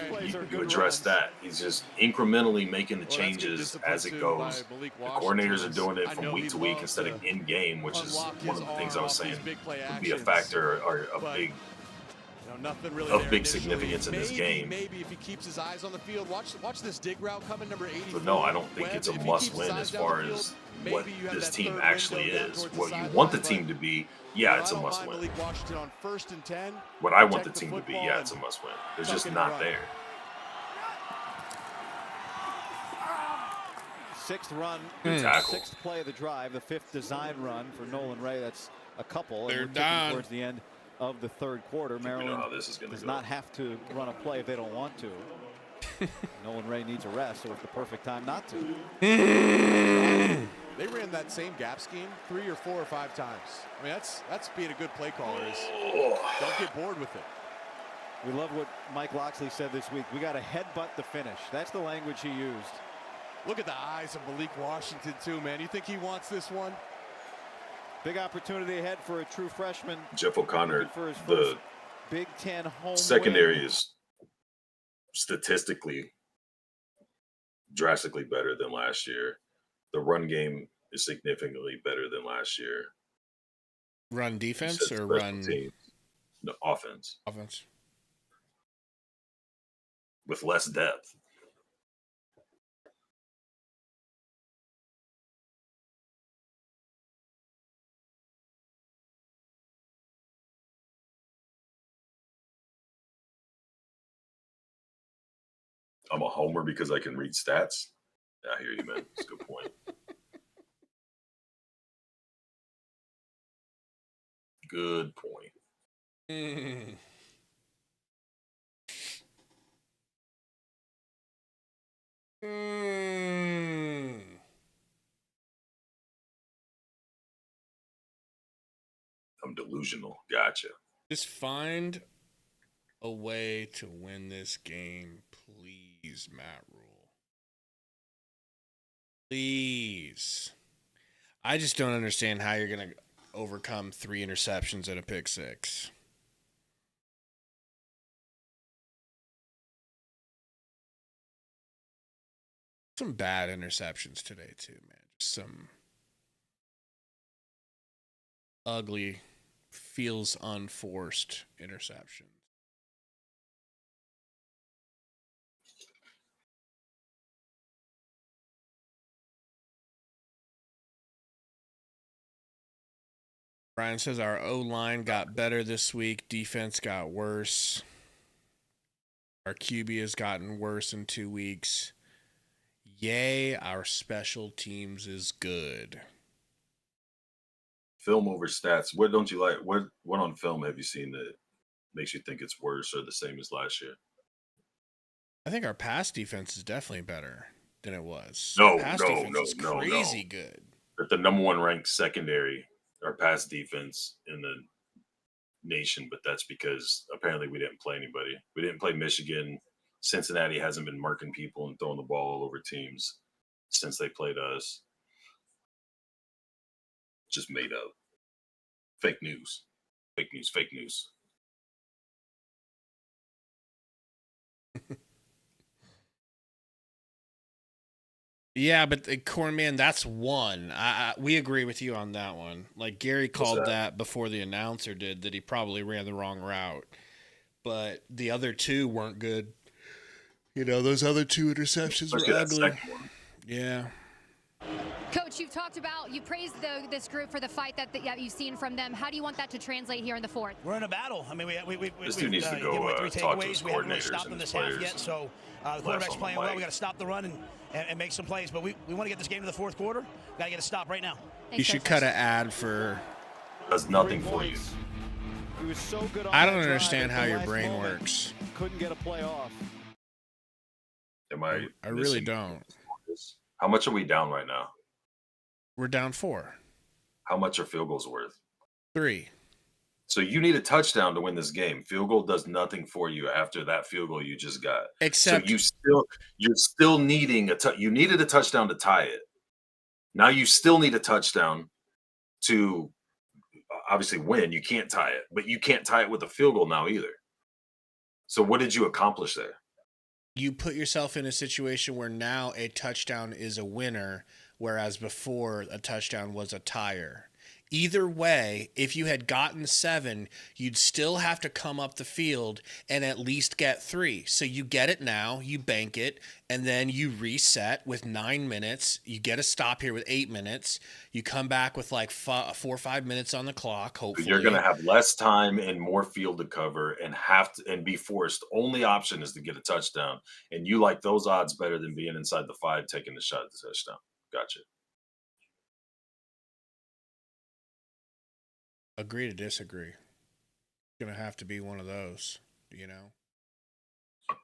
You address that. He's just incrementally making the changes as it goes. The coordinators are doing it from week to week instead of in game, which is one of the things I was saying would be a factor or of big significance in this game. Maybe if he keeps his eyes on the field, watch this dig route coming, number 80. But no, I don't think it's a must-win as far as what this team actually is. What you want the team to be, yeah, it's a must-win. What I want the team to be, yeah, it's a must-win. They're just not there. 6th run, 6th play of the drive, the 5th design run for Nolan Ray. That's a couple. They're and done towards the end of the 3rd quarter. Maryland does not have to run a play if they don't want to. Nolan Ray needs a rest, so it's the perfect time not to. They ran that same gap scheme 3 or 4 or 5 times. I mean, that's being a good play caller. Don't get bored with it. We love what Mike Loxley said this week. We got to headbutt the finish. That's the language he used. Look at the eyes of Malik Washington, too, man. You think he wants this one? Big opportunity ahead for a true freshman. Jeff O'Connor, For his the first Big Ten home secondary win. is statistically drastically better than last year. The run game is significantly better than last year. Run defense or run teams. No, offense. Offense. With less depth. I'm a homer because I can read stats. I hear you, man. That's a good point. Good point. I'm delusional. Gotcha. Just find a way to win this game, please, Matt Rule. Please. I just don't understand how you're going to overcome 3 interceptions and a pick 6. Some bad interceptions today, too, man. Just some ugly, feels unforced interception. Brian says our O-line got better this week. Defense got worse. Our QB has gotten worse in 2 weeks. Yay, our special teams is good. Film over stats. What don't you like? What on film have you seen that makes you think it's worse or the same as last year? I think our pass defense is definitely better than it was. No, pass no, defense no, is no, crazy no. good. They're the number 1 ranked secondary or pass defense in the nation, but that's because apparently we didn't play anybody. We didn't play Michigan. Cincinnati hasn't been marking people and throwing the ball all over teams since they played us. Just made up. Fake news. Fake news. Fake news. Yeah, but the Cornman, that's one. We agree with you on that one. Like Gary called that before the announcer did, that he probably ran the wrong route. But the other 2 weren't good. You know, those other 2 interceptions were ugly. Yeah. Coach, you praised this group for the fight that you've seen from them. How do you want that to translate here in the 4th? We're in a battle. I mean, this dude needs to go talk to his coordinators stopped them and this his players. half yet, so the quarterback's playing well. We got to stop the run and make some plays. But we want to get this game to the 4th quarter. Got to get a stop right now. You should cut an ad for. Does nothing for you. He was so good on I don't understand how your brain moment, works. Couldn't get a play off. Am I really don't. How much are we down right now? We're down 4. How much are field goals worth? 3. So you need a touchdown to win this game. Field goal does nothing for you after that field goal you just got. Except so you're still needing you needed a touchdown to tie it. Now you still need a touchdown to obviously win. You can't tie it, but you can't tie it with a field goal now either. So what did you accomplish there? You put yourself in a situation where now a touchdown is a winner, whereas before a touchdown was a tire. Either way, if you had gotten 7, you'd still have to come up the field and at least get 3. So you get it now, you bank it, and then you reset with 9 minutes. You get a stop here with 8 minutes. You come back with like 4 or 5 minutes on the clock, hopefully. You're going to have less time and more field to cover and be forced. Only option is to get a touchdown. And you like those odds better than being inside the 5, taking the shot at the touchdown. Gotcha. Agree to disagree. It's going to have to be one of those, you know? It's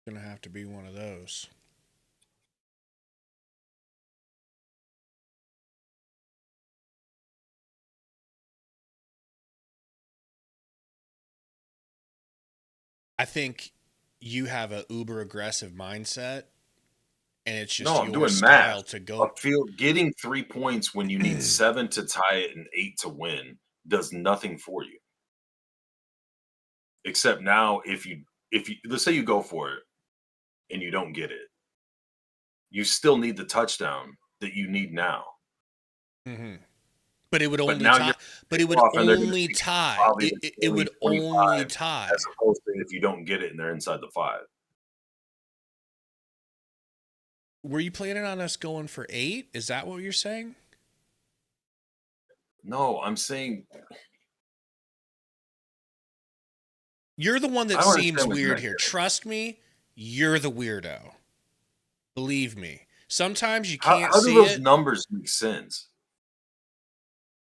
going to have to be one of those. I think you have a uber aggressive mindset, and it's just I'm your doing style math. to go. Getting 3 points when you need 7 to tie it and 8 to win does nothing for you. Except now, if you let's say you go for it and you don't get it, you still need the touchdown that you need now. Mm-hmm. But it would only now tie. But it would only tie. It would only tie. As opposed to if you don't get it and they're inside the 5. Were you planning on us going for 8? Is that what you're saying? No, I'm saying you're the one that seems weird here. Trust me, you're the weirdo. Believe me. Sometimes you can't see it. How do those numbers make sense?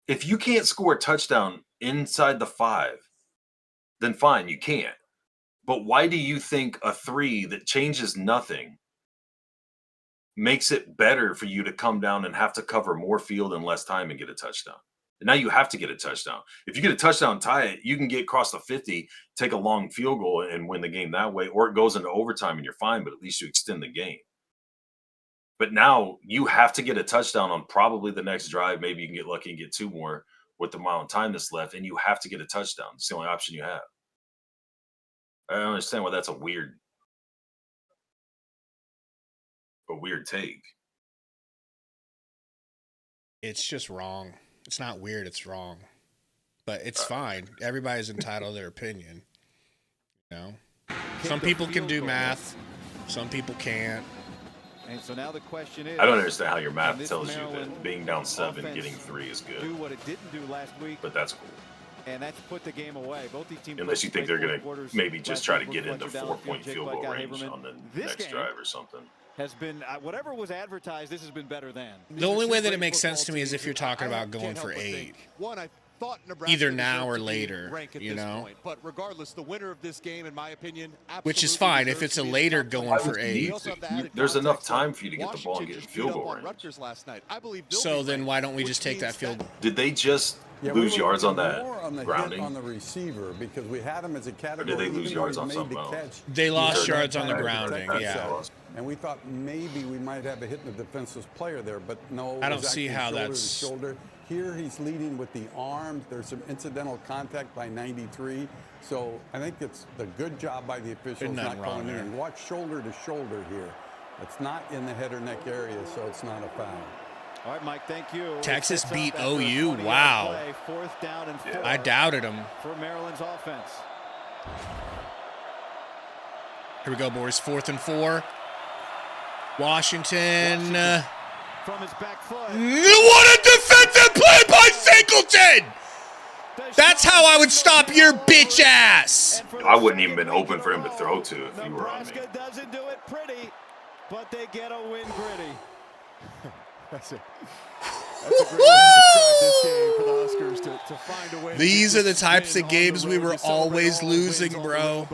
If you can't score a touchdown inside the 5, then fine, you can't. But why do you think a 3 that changes nothing makes it better for you to come down and have to cover more field in less time and get a touchdown? And now you have to get a touchdown. If you get a touchdown, tie it, you can get across the 50, take a long field goal and win the game that way, or it goes into overtime and you're fine, but at least you extend the game. But now you have to get a touchdown on probably the next drive. Maybe you can get lucky and get 2 more with the amount of time that's left, and you have to get a touchdown. It's the only option you have. I don't understand why that's a weird take. It's just wrong. It's not weird. It's wrong. But it's fine. Everybody's entitled to their opinion. You know? Some people can do math. Some people can't. And so now the question is, I don't understand how your math tells you that being down 7, getting 3 is good. Do what it didn't do last week. But that's cool. And that's put the game away. Both these teams. Unless you think they're going to maybe just try to get into 4-point field goal range on the next drive or something. Has been whatever was advertised. This has been better than. The only way that it makes sense to me is if you're talking about going for 8. Either now or later, you know. But regardless, the winner of this game, in my opinion, which is fine if it's a later going for 8. There's enough time for you to get the ball and get in field goal range. So then why don't we just take that field? Did they just lose yards on that grounding? On the receiver because we had him as a category. Or did they lose yards on something else? They lost yards on the grounding, yeah. And we thought maybe we might have a hit in the defensive player there, but no. I don't see how that's. Shoulder. Here he's leading with the arm. There's some incidental contact by 93. So I think it's the good job by the officials not calling in. And watch shoulder to shoulder here. It's not in the head or neck area, so it's not a foul. All right, Mike, thank you. Texas beat OU. Wow. Fourth down and 4 I doubted him. For Maryland's offense. Here we go, boys. 4th and 4. Washington. From his back foot. What a defensive play by Singleton! That's how I would stop your bitch ass. I wouldn't even been open for him to throw to if you were on me. Nebraska doesn't do it pretty, but they get a win gritty. That's a great way to describe this game for the Huskers to find a way. These are the types of games we were always losing, bro.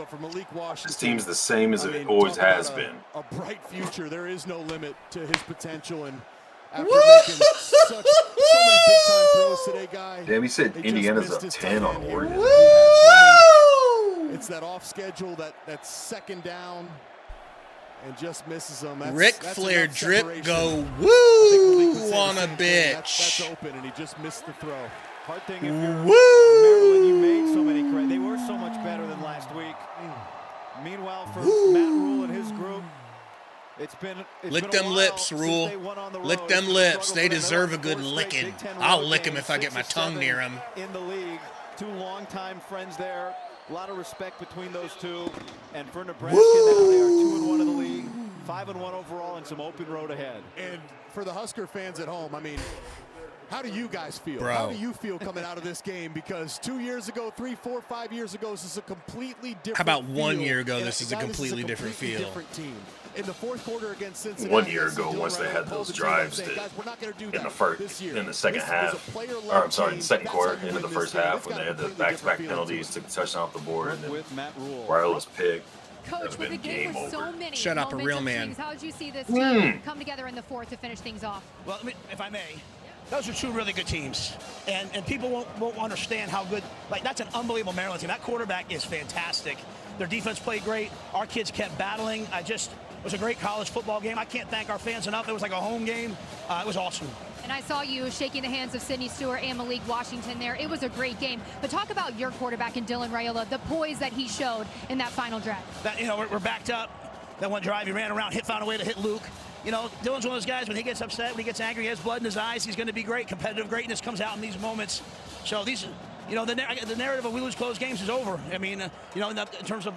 This team's the same as it always has been. A bright future. There is no limit to his potential, and after making so many big-time throws today, guy. Damn, he said Indiana's up 10 on Oregon. It's that off schedule, that second down, and just misses them. Ric Flair drip go woo on a bitch. That's open, and he just missed the throw. Hard thing if you're Maryland, you made so many credits. They were so much better than last week. Meanwhile, for Matt Rule and his group, lick them lips, Rule. Lick them lips. They deserve a good licking. I'll lick them if I get my tongue near them. In the league, 2 longtime friends there. A lot of respect between those two. And for Nebraska now, they are 2-1 in the league, 5-1 overall, and some open road ahead. And for the Husker fans at home, I mean, how do you guys feel? Bro. How do you feel coming out of this game? Because 2 years ago, 3, 4, 5 years ago, this is a completely different How about 1 field. year ago, this is a completely different field? Different team. In the fourth quarter against Cincinnati. 1 year ago, once they had those drives that in the second half, or I'm sorry, in the second quarter, into the first half, when they had the back-to-back penalties, took the touchdown off the board, and then wireless pick. Coach, with the game with so many Shut up, a real man. How did you see this team come together in the 4th to finish things off? Well, if I may, those are 2 really good teams, and people won't understand how good. Like, that's an unbelievable Maryland team. That quarterback is fantastic. Their defense played great. Our kids kept battling. It was a great college football game. I can't thank our fans enough. It was like a home game. It was awesome. And I saw you shaking the hands of Sidney Stewart and Malik Washington there. It was a great game. But talk about your quarterback in Dylan Raiola, the poise that he showed in that final drive. We're backed up. That one drive, he ran around, found a way to hit Luke. Dylan's one of those guys, when he gets upset, when he gets angry, he has blood in his eyes, he's going to be great. Competitive greatness comes out in these moments. So the narrative of we lose close games is over. I mean, in terms of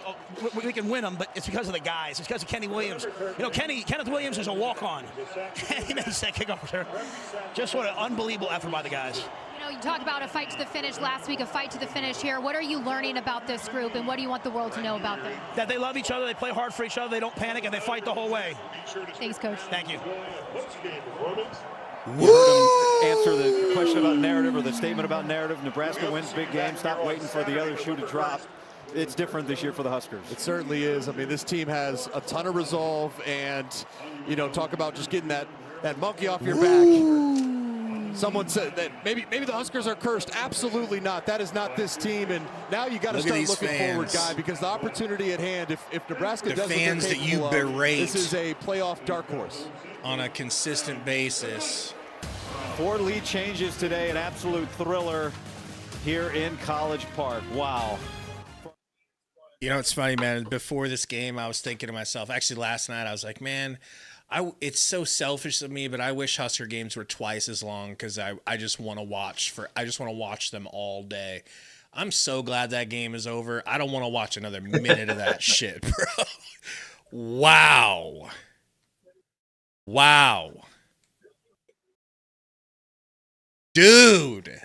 we can win them, but it's because of the guys. It's because of Kenny Williams. Kenneth Williams is a walk-on. He made that kickoff there. Just what an unbelievable effort by the guys. You talk about a fight to the finish last week, a fight to the finish here. What are you learning about this group, and what do you want the world to know about them? That they love each other, they play hard for each other, they don't panic, and they fight the whole way. Thanks, Coach. Thank you. You heard him answer the question about narrative or the statement about narrative. Nebraska wins big games. Stop waiting for the other shoe to drop. It's different this year for the Huskers. It certainly is. I mean, this team has a ton of resolve, and talk about just getting that monkey off your back. Someone said that maybe the Huskers are cursed. Absolutely not. That is not this team. And now you got to start looking forward, Guy, because the opportunity at hand, if Nebraska does fans that you berate, this is a playoff dark horse on a consistent basis. 4 lead changes today, an absolute thriller here in College Park. Wow. It's funny, man. Before this game, I was thinking to myself, actually last night, I was like, man, it's so selfish of me, but I wish Husker games were twice as long because I just want to watch them all day. I'm so glad that game is over. I don't want to watch another minute of that shit, bro. Wow. Dude,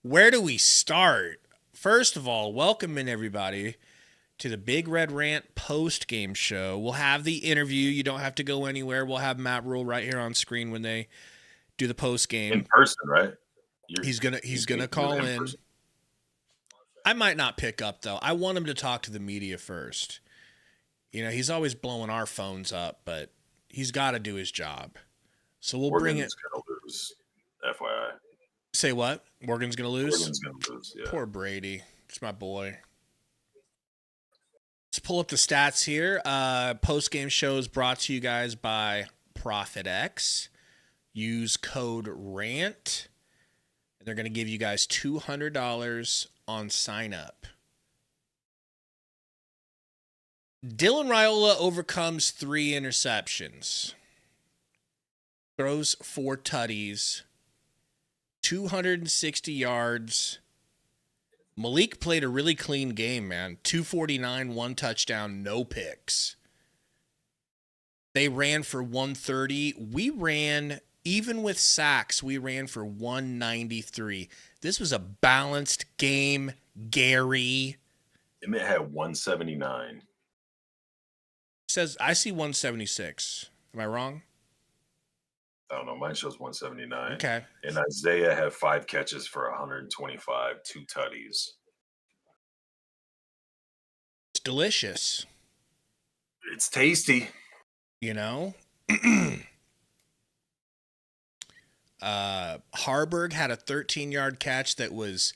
where do we start? First of all, welcome in everybody to the Big Red Rant post-game show. We'll have the interview. You don't have to go anywhere. We'll have Matt Rule right here on screen when they do the post-game. In person, right? He's gonna call in. I might not pick up, though. I want him to talk to the media first. He's always blowing our phones up, but he's got to do his job. So we'll bring it. Gonna lose, FYI. Say what? Morgan's going to lose? Morgan's going to lose, yeah. Poor Brady. It's my boy. Let's pull up the stats here. Post-game show is brought to you guys by ProfitX. Use code RANT, and they're going to give you guys $200 on sign-up. Dylan Raiola overcomes 3 interceptions. Throws 4 tutties. 260 yards. Malik played a really clean game, man. 249, 1 touchdown, no picks. They ran for 130. We ran, even with sacks, we ran for 193. This was a balanced game, Gary. Emmett had 179. Says, I see 176. Am I wrong? I don't know. Mine shows 179. Okay. And Isaiah had 5 catches for 125, 2 tutties. It's delicious. It's tasty. Harburg had a 13-yard catch that was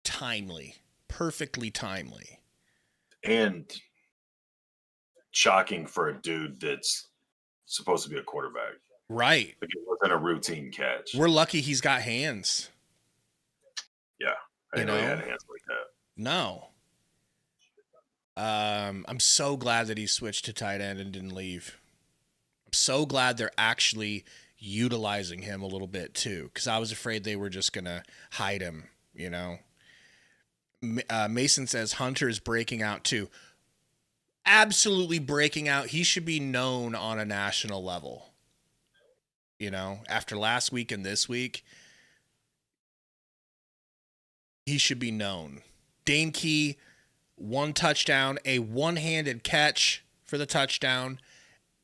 timely. Perfectly timely. And shocking for a dude that's supposed to be a quarterback. Right. Like it wasn't a routine catch. We're lucky he's got hands. Yeah. I didn't know he had hands like that. No. I'm so glad that he switched to tight end and didn't leave. I'm so glad they're actually utilizing him a little bit too, because I was afraid they were just going to hide him, Mason says Hunter is breaking out too. Absolutely breaking out. He should be known on a national level. After last week and this week, he should be known. Dane Key, 1 touchdown, a one-handed catch for the touchdown,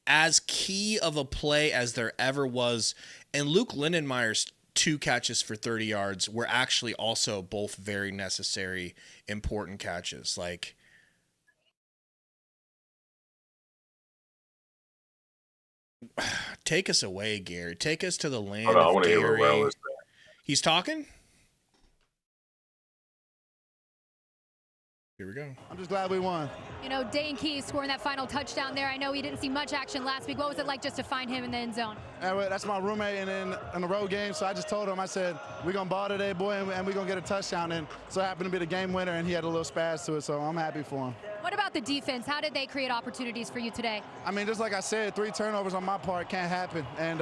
as key of a play as there ever was. And Luke Lindenmeyer's 2 catches for 30 yards were actually also both very necessary, important catches. Take us away, Gary. Take us to the land of Gary. He's talking? Here we go. I'm just glad we won. You know, Dane Key scoring that final touchdown there. I know he didn't see much action last week. What was it like just to find him in the end zone? That's my roommate in the road game, so I just told him, I said, we're going to ball today, boy, and we're going to get a touchdown. And so it happened to be the game winner, and he had a little spaz to it, so I'm happy for him. What about the defense? How did they create opportunities for you today? I mean, just like I said, 3 turnovers on my part can't happen. And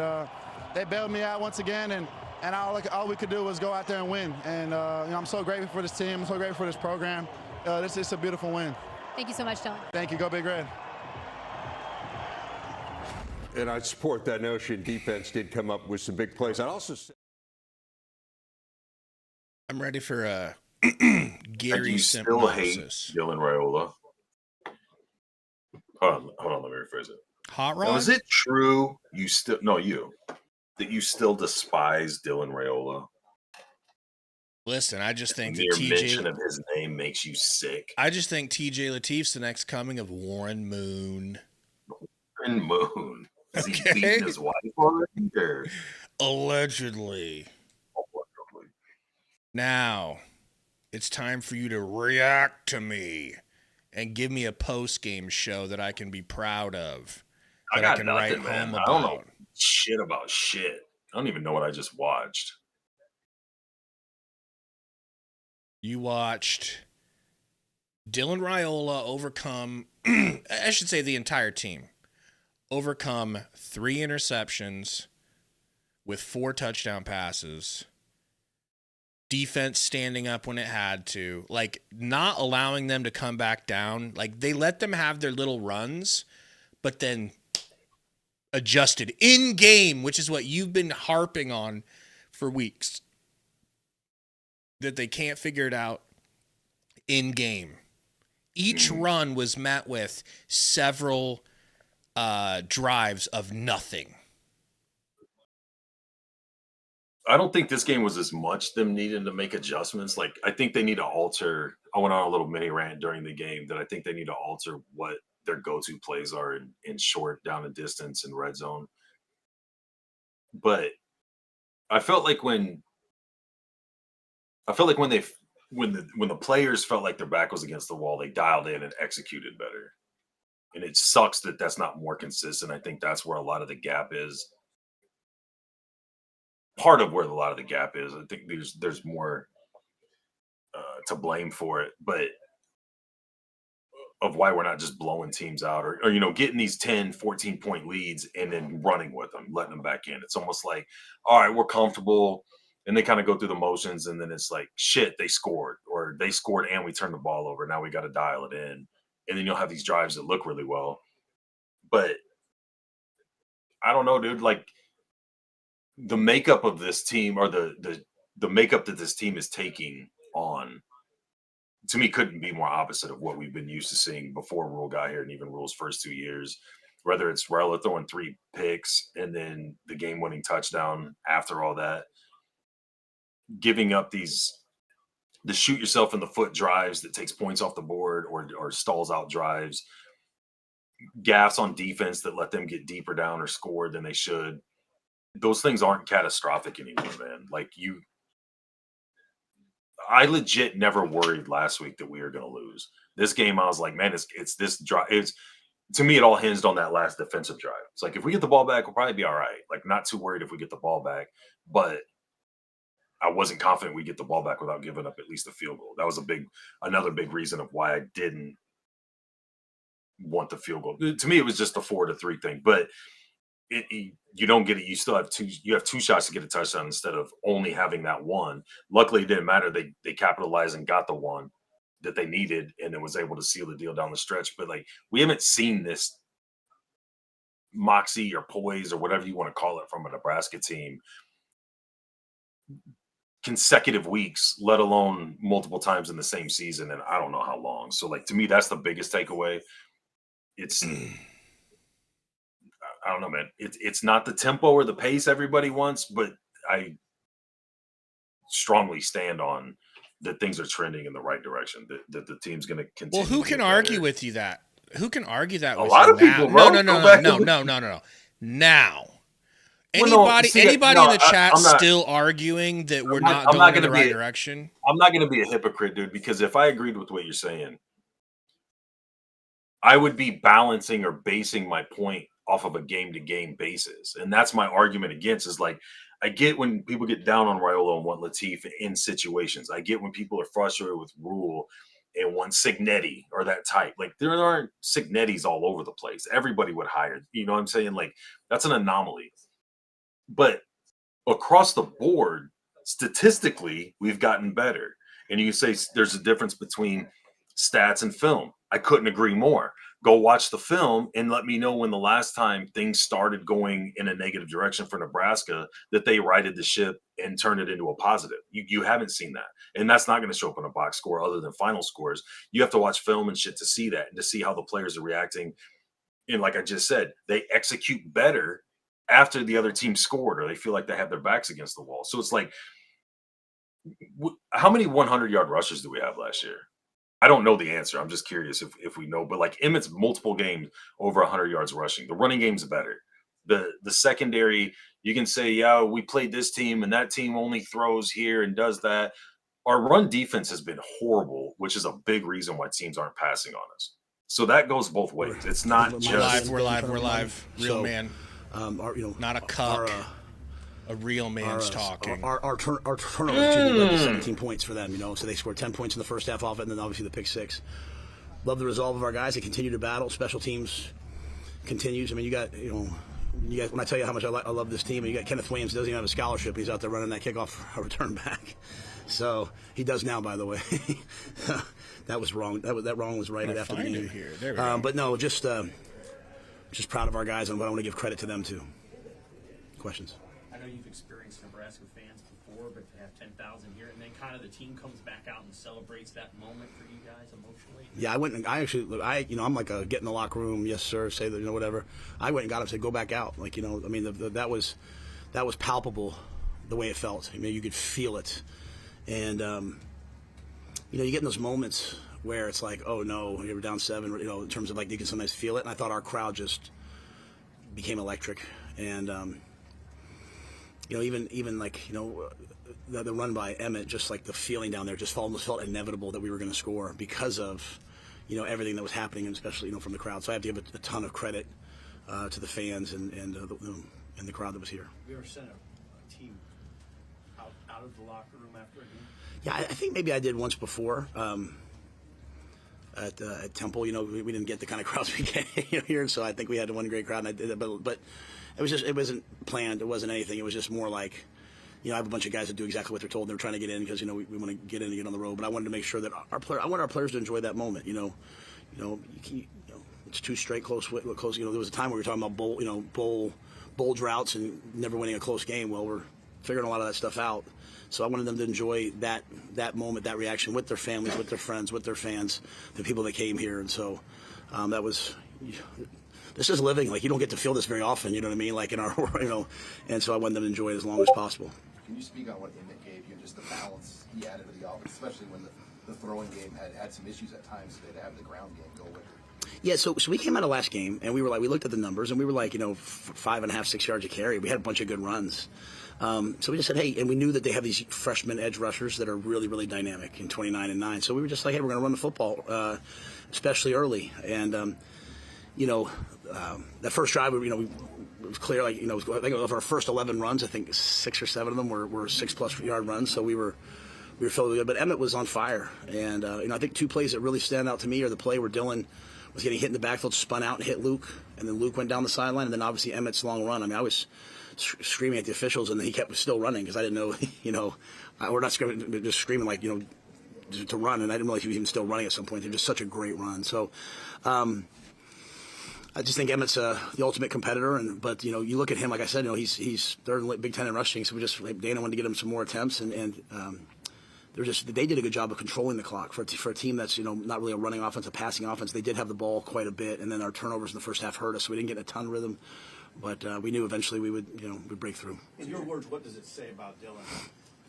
they bailed me out once again, and all we could do was go out there and win. And I'm so grateful for this team. I'm so grateful for this program. This is a beautiful win. Thank you so much, Dylan. Thank you. Go Big Red. And I support that notion. Defense did come up with some big plays. I'd also say I'm ready for a Do Gary you still hate symbiosis. Dylan Raiola? Hold on, let me rephrase it. Hot Now, Rod? is it true that you still despise Dylan Raiola? Listen, I just think that Mere mention of his name makes you sick. I just think TJ Latif's the next coming of Warren Moon. Warren Moon. Is he Okay. beating his wife already? Or? Allegedly. Now, it's time for you to react to me and give me a post-game show that I can be proud of. I That got can nothing, write man. home I don't know about. shit about shit. I don't even know what I just watched. You watched Dylan Raiola overcome, I should say the entire team, overcome 3 interceptions with 4 touchdown passes, defense standing up when it had to, like not allowing them to come back down. Like they let them have their little runs, but then adjusted in game, which is what you've been harping on for weeks, that they can't figure it out in game. Each run was met with several drives of nothing. I don't think this game was as much them needing to make adjustments. Like, I think they need to alter. I went on a little mini rant during the game that I think they need to alter what their go-to plays are in short, down and distance, and red zone. But I felt like when the players felt like their back was against the wall, they dialed in and executed better. And it sucks that that's not more consistent. I think that's where a lot of the gap is. Part of where a lot of the gap is. I think there's more to blame for it, but of why we're not just blowing teams out or getting these 10, 14-point leads and then running with them, letting them back in. It's almost like, all right, we're comfortable. And they kind of go through the motions, and then it's like, shit, they scored, or they scored and we turned the ball over. Now we got to dial it in. And then you'll have these drives that look really well. But I don't know, dude. Like, the makeup of this team, or the makeup that this team is taking on, to me, couldn't be more opposite of what we've been used to seeing before Rule got here, and even Rule's first 2 years. Whether it's Raiola throwing 3 picks and then the game-winning touchdown after all that, giving up the shoot yourself in the foot drives that takes points off the board or stalls out drives, gaffes on defense that let them get deeper down or score than they should. Those things aren't catastrophic anymore, man. Like, I legit never worried last week that we were going to lose. This game, I was like, man, it's this drive. To me, it all hinged on that last defensive drive. It's like, if we get the ball back, we'll probably be all right. Like, not too worried if we get the ball back, but I wasn't confident we'd get the ball back without giving up at least a field goal. That was another big reason of why I didn't want the field goal. To me, it was just a 4-3 thing, but you don't get it. You still have you have 2 shots to get a touchdown instead of only having that one. Luckily, it didn't matter. They capitalized and got the one that they needed, and it was able to seal the deal down the stretch. But like, we haven't seen this moxie or poise or whatever you want to call it from a Nebraska team consecutive weeks, let alone multiple times in the same season, and I don't know how long. So, like, to me, that's the biggest takeaway. It's I don't know, man. It's not the tempo or the pace everybody wants, but I strongly stand on that things are trending in the right direction. That the team's going to continue. Well, who can argue with you that? Who can argue that? A with lot you of people. No. Now, anybody in the chat still arguing that we're not going in the right direction? I'm not going to be a hypocrite, dude, because if I agreed with what you're saying, I would be balancing or basing my point off of a game-to-game basis. And that's my argument against is like, I get when people get down on Raiola and want Latif in situations. I get when people are frustrated with Rule and want Signetti or that type. Like, there aren't Signettis all over the place. Everybody would hire. You know what I'm saying? Like, that's an anomaly. But across the board, statistically, we've gotten better. And you say there's a difference between stats and film. I couldn't agree more. Go watch the film and let me know when the last time things started going in a negative direction for Nebraska that they righted the ship and turned it into a positive. You haven't seen that. And that's not going to show up on a box score other than final scores. You have to watch film and shit to see that and to see how the players are reacting. And like I just said, they execute better after the other team scored or they feel like they have their backs against the wall. So it's like, how many 100-yard rushers do we have last year? I don't know the answer. I'm just curious if we know. But like Emmett's multiple games over 100 yards rushing. The running game's better. The secondary, you can say, yeah, we played this team and that team only throws here and does that. Our run defense has been horrible, which is a big reason why teams aren't passing on us. So that goes both ways. It's not just we're live. Real man. Not a cup. A real man's talking. Our turnovers led to 17 points for them, so they scored 10 points in the first half off it, and then obviously the pick six. Love the resolve of our guys. They continue to battle. Special teams continues. I mean, you got when I tell you how much I love this team, you got Kenneth Williams, doesn't even have a scholarship. He's out there running that kickoff return back. So he does now, by the way. That was wrong. That wrong was right after the game. There we go. But no, just proud of our guys, and I want to give credit to them too. Questions? I know you've experienced Nebraska fans before, but to have 10,000 here, and then kind of the team comes back out and celebrates that moment for you guys emotionally. Yeah, I'm like a get in the locker room, yes sir, say that, whatever. I went and got him, said go back out, that was palpable, the way it felt. I mean, you could feel it, and you get in those moments where it's like, oh no, you're down 7, in terms of like you can sometimes feel it, and I thought our crowd just became electric, and even like, the run by Emmett, just like the feeling down there just almost felt inevitable that we were going to score because of, everything that was happening, and especially, from the crowd. So I have to give a ton of credit to the fans and the crowd that was here. Have you ever sent a team out of the locker room after a game? Yeah, I think maybe I did once before at Temple. We didn't get the kind of crowds we get here, so I think we had one great crowd, and I did it, but it wasn't planned. It wasn't anything. It was just more like, I have a bunch of guys that do exactly what they're told. They're trying to get in because, we want to get in and get on the road. But I wanted to make sure that I want our players to enjoy that moment. It's 2 straight close. There was a time where we were talking about bowl droughts and never winning a close game. Well, we're figuring a lot of that stuff out. So I wanted them to enjoy that moment, that reaction with their families, with their friends, with their fans, the people that came here. And so that was. This is living. Like, you don't get to feel this very often, you know what I mean? Like in our, and so I wanted them to enjoy it as long as possible. Can you speak on what Emmett gave you, just the balance he added to the offense, especially when the throwing game had some issues at times today to have the ground game go with it? Yeah, so we came out of last game, and we looked at the numbers, and we were like, 5.5, 6 yards a carry. We had a bunch of good runs. So we just said, hey, and we knew that they have these freshman edge rushers that are really, really dynamic in 29 and 9. So we were just like, hey, we're going to run the football, especially early. And, that first drive, it was clear, I think of our first 11 runs, I think 6 or 7 of them were 6+ yard runs. So we were feeling good. But Emmett was on fire. And, I think 2 plays that really stand out to me are the play where Dylan was getting hit in the backfield, spun out and hit Luke. And then Luke went down the sideline. And then obviously Emmett's long run. I mean, I was screaming at the officials, and he kept still running because I didn't know, we're not screaming, just screaming like, to run. And I didn't know if he was even still running at some point. It was just such a great run. So, I just think Emmett's the ultimate competitor, but you look at him, like I said, he's third in Big Ten in rushing, so Dana wanted to get him some more attempts, and they did a good job of controlling the clock for a team that's not really a running offense, a passing offense. They did have the ball quite a bit, and then our turnovers in the first half hurt us, so we didn't get a ton of rhythm, but we knew eventually we would we'd break through. In your words, what does it say about Dylan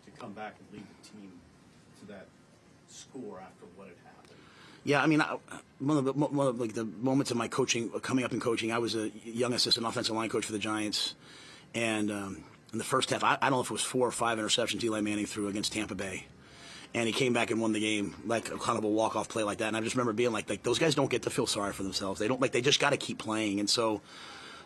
to come back and lead the team to that score after what had happened? Yeah, I mean, one of the moments of my coaching, coming up in coaching, I was a young assistant offensive line coach for the Giants, and in the first half, I don't know if it was 4 or 5 interceptions Eli Manning threw against Tampa Bay, and he came back and won the game, like a kind of a walk-off play like that. And I just remember being like those guys don't get to feel sorry for themselves. They just got to keep playing. And so,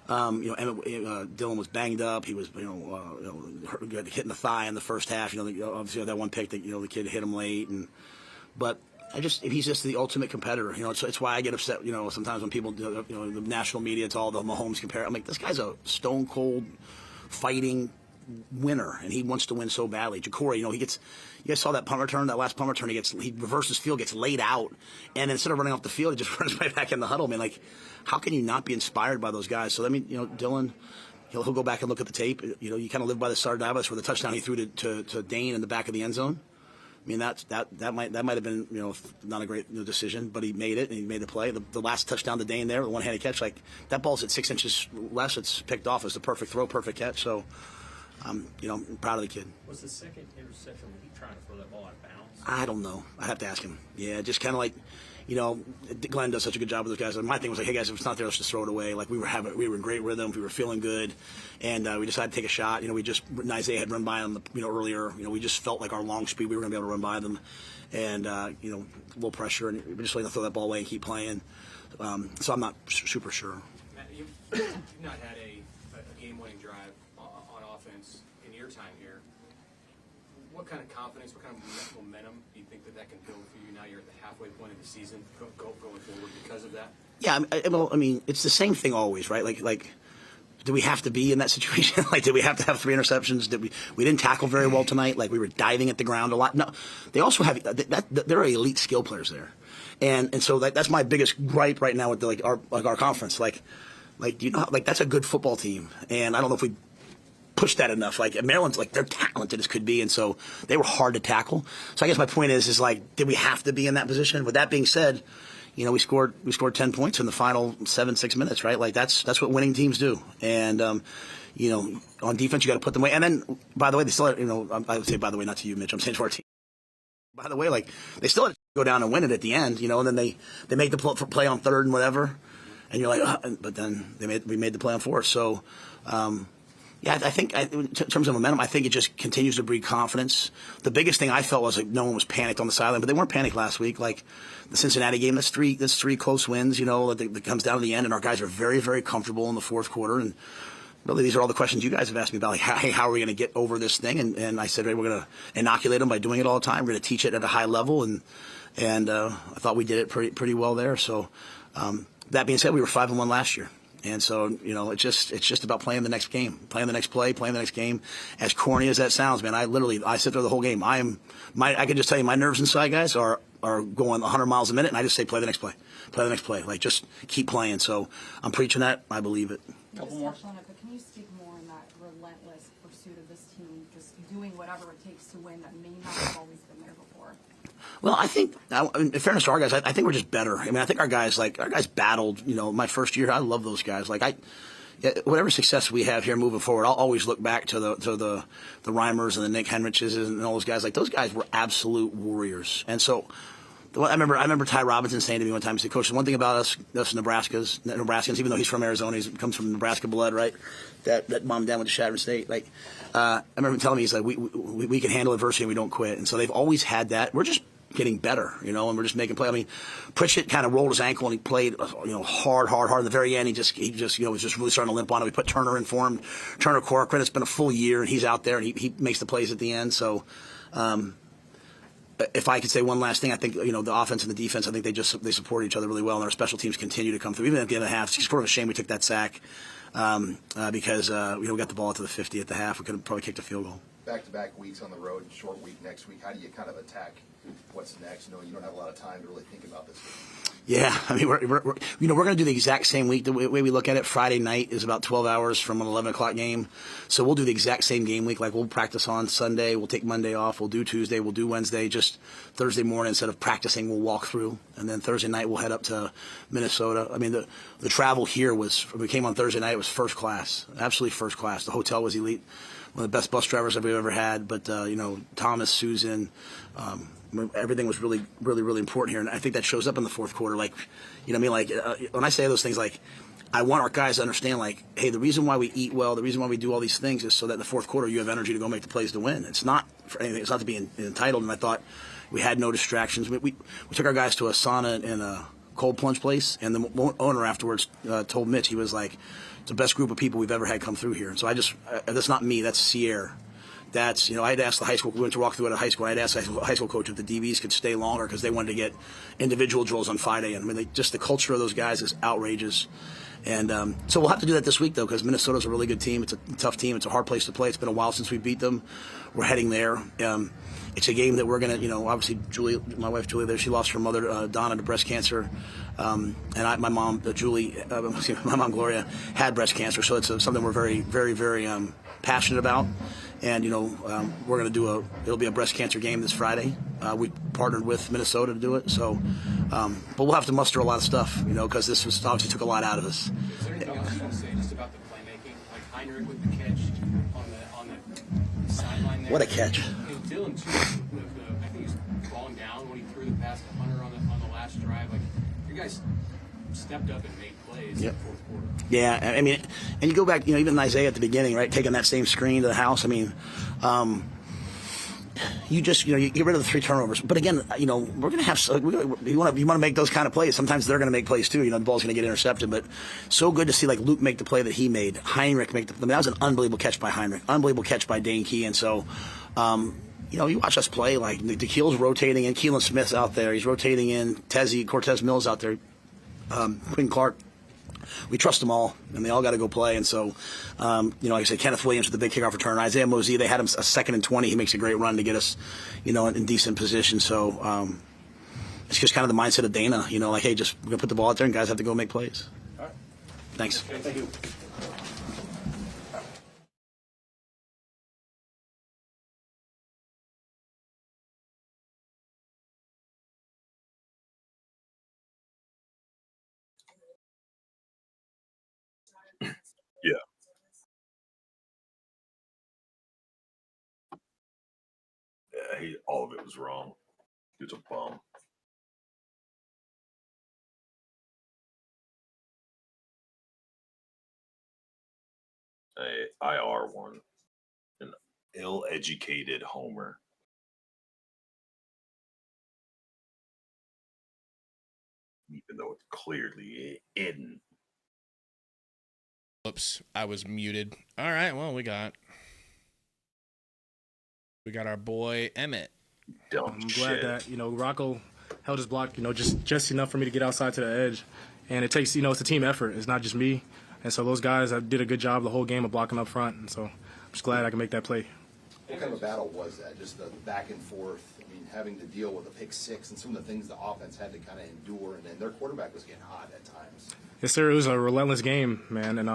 Dylan was banged up. He was, hit in the thigh in the first half. Obviously that one pick that the kid hit him late, but he's just the ultimate competitor. It's why I get upset. Sometimes when people, the national media, it's all the Mahomes compare. I'm like, this guy's a stone cold fighting winner, and he wants to win so badly. Ja'Cory, you guys saw that punt return, that last punt return. He reverses field, gets laid out, and instead of running off the field, he just runs right back in the huddle. Man, like, how can you not be inspired by those guys? So Dylan, he'll go back and look at the tape. You kind of live by the Sardavis for the touchdown he threw to Dane in the back of the end zone. I mean, that might have been not a great decision, but he made it and he made the play. The last touchdown to Dane there, the one-handed catch, like that ball's at 6 inches less. It's picked off. It's the perfect throw, perfect catch. So. I'm proud of the kid. Was the second interception when he trying to throw that ball out of bounds? I don't know. I have to ask him. Yeah, just kind of like, Glenn does such a good job with those guys. And my thing was like, hey guys, if it's not there, let's just throw it away. Like we were in great rhythm, we were feeling good, and we decided to take a shot. Isaiah had run by them, earlier. We just felt like our long speed, we were going to be able to run by them, and low pressure, and we just let them throw that ball away and keep playing. So I'm not super sure. Matt, you've not had a game-winning drive on offense in your time here. What kind of confidence, what kind of momentum do you think that can build for you now? You're at the halfway point of the season going forward because of that? Yeah, I mean, it's the same thing always, right? Like, do we have to be in that situation? Like, did we have to have 3 interceptions? We didn't tackle very well tonight? Like, we were diving at the ground a lot? No, they also have there are elite skill players there, and so that's my biggest gripe right now with our conference. Like that's a good football team, and I don't know if we push that enough. Like Maryland's, like they're talented as could be, and so they were hard to tackle. So I guess my point is like, did we have to be in that position? With that being said, we scored 10 points in the final 7-6 minutes, right? Like that's what winning teams do. And on defense you got to put them away. And then by the way, they still I would say, by the way, not to you, Mitch, I'm saying to our team. By the way, like they still had to go down and win it at the end, and then they make the play on third and whatever, and you're like, but then we made the play on fourth. So. Yeah, I think in terms of momentum, I think it just continues to breed confidence. The biggest thing I felt was like no one was panicked on the sideline, but they weren't panicked last week. Like the Cincinnati game, that's three close wins, that comes down to the end, and our guys are very, very comfortable in the fourth quarter. And really, these are all the questions you guys have asked me about, like, how are we going to get over this thing? And I said, hey, we're going to inoculate them by doing it all the time. We're going to teach it at a high level, and I thought we did it pretty well there. So that being said, we were 5-1 last year. And so, it's just about playing the next game, playing the next play, playing the next game. As corny as that sounds, man, I sit there the whole game. I can just tell you my nerves inside, guys, are going 100 miles a minute, and I just say play the next play, play the next play. Like just keep playing. So I'm preaching that. I believe it. Couple more. Touched on it, but can you speak more on that relentless pursuit of this team, just doing whatever it takes to win that may not have always been there before? Well, I think, in fairness to our guys, I think we're just better. I mean, I think our guys battled, my first year. I love those guys. Like, whatever success we have here moving forward, I'll always look back to the Reimers and the Nick Henriches and all those guys. Like, those guys were absolute warriors. And so, I remember Ty Robinson saying to me one time, he said, Coach, the one thing about us Nebraskans, even though he's from Arizona, he comes from Nebraska blood, right? That mom and dad went to Chadron State. Like, I remember him telling me, he's like, we can handle adversity and we don't quit. And so they've always had that. We're just getting better, and we're just making play. I mean, Pritchett kind of rolled his ankle and he played, hard. At the very end, he just was just really starting to limp on it. We put Turner in for him. Turner Corcoran, it's been a full year, and he's out there and he makes the plays at the end. So, if I could say one last thing, I think, the offense and the defense, I think they support each other really well, and our special teams continue to come through. Even at the end of the half, it's sort of a shame we took that sack because we got the ball to the 50 at the half. We could have probably kicked a field goal. Back-to-back weeks on the road, short week next week. How do you kind of attack what's next? You don't have a lot of time to really think about this. Yeah, I mean, we're going to do the exact same week. The way we look at it, Friday night is about 12 hours from an 11 o'clock game. So we'll do the exact same game week. Like, we'll practice on Sunday. We'll take Monday off. We'll do Tuesday. We'll do Wednesday. Just Thursday morning, instead of practicing, we'll walk through. And then Thursday night, we'll head up to Minnesota. I mean, the travel here we came on Thursday night. It was first class, absolutely first class. The hotel was elite. One of the best bus drivers we've ever had. But, Thomas, Susan, everything was really, really, really important here. And I think that shows up in the fourth quarter. Like, when I say those things, like, I want our guys to understand, like, hey, the reason why we eat well, the reason why we do all these things is so that in the fourth quarter you have energy to go make the plays to win. It's not for anything. It's not to be entitled. And I thought We had no distractions. We took our guys to a sauna and a cold plunge place, and the owner afterwards told Mitch, he was like, it's the best group of people we've ever had come through here. And so that's not me, that's Sierra. That's, I had asked the high school, we went to walk through at a high school, I had asked the high school coach if the DBs could stay longer because they wanted to get individual drills on 5 a.m. I mean, just the culture of those guys is outrageous. And so we'll have to do that this week, though, because Minnesota's a really good team. It's a tough team. It's a hard place to play. It's been a while since we beat them. We're heading there. It's a game that we're going to, obviously, Julie, my wife Julie there, she lost her mother, Donna, to breast cancer. And my mom, my mom, Gloria, had breast cancer. So it's something we're very, very, very passionate about. And, we're going to it'll be a breast cancer game this Friday. We partnered with Minnesota to do it. So, but we'll have to muster a lot of stuff, because this was obviously took a lot out of us. Is there anything else you want to say just about the playmaking? Like Heinrich with the catch on the sideline there. What a catch. And Dylan, too, I think he was falling down when he threw the pass to Hunter on the last drive. Like, you guys stepped up and made plays in the fourth quarter. Yeah, I mean, and you go back, even Isaiah at the beginning, right, taking that same screen to the house. I mean, you just, you get rid of the 3 turnovers. But again, we're going to have, you want to make those kind of plays. Sometimes they're going to make plays too. The ball's going to get intercepted. But so good to see like Luke make the play that he made, Heinrich make that was an unbelievable catch by Heinrich, unbelievable catch by Dane Key. And so, you watch us play, like DeKeel's rotating in, Keelan Smith's out there, he's rotating in, Cortez Mills out there, Quinn Clark. We trust them all, and they all got to go play. And so, like I said, Kenneth Williams with the big kickoff return. Isaiah Mosey, they had him a 2nd and 20. He makes a great run to get us, in decent position. So it's just kind of the mindset of Dana, like, hey, just we're going to put the ball out there, and guys have to go make plays. All right. Thanks. Thank you. Yeah, all of it was wrong. He was a bum. A IR one. An ill-educated homer. Even though it's clearly hidden. Oops, I was muted. All right, well, we got our boy Emmett. I'm glad that Rocco held his block, just enough for me to get outside to the edge, and it takes it's a team effort. It's not just me, and so those guys did a good job the whole game of blocking up front, and so I'm just glad I can make that play. What kind of a battle was that? Just the back and forth. I mean, having to deal with a pick six and some of the things the offense had to kind of endure, and then their quarterback was getting hot at times. Yes, sir. It was a relentless game, man, and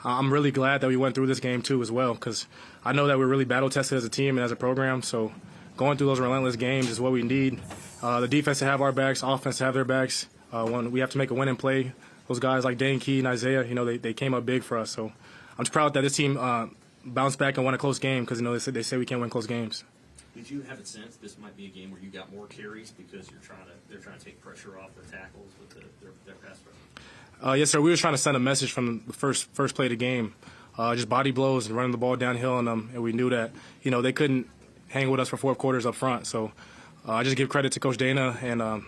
I'm really glad that we went through this game too as well, because I know that we're really battle tested as a team and as a program. So going through those relentless games is what we need. The defense to have our backs, offense to have their backs. When we have to make a winning play, those guys like Dane Key and Isaiah, they came up big for us. So I'm just proud that this team bounced back and won a close game, because they say we can't win close games. Did you have a sense this might be a game where you got more carries because they're trying to take pressure off the tackles with their pass rush? Yes, sir. We were trying to send a message from the first play of the game, just body blows and running the ball downhill on them, and we knew that they couldn't hang with us for 4 quarters up front. So I just give credit to Coach Dana and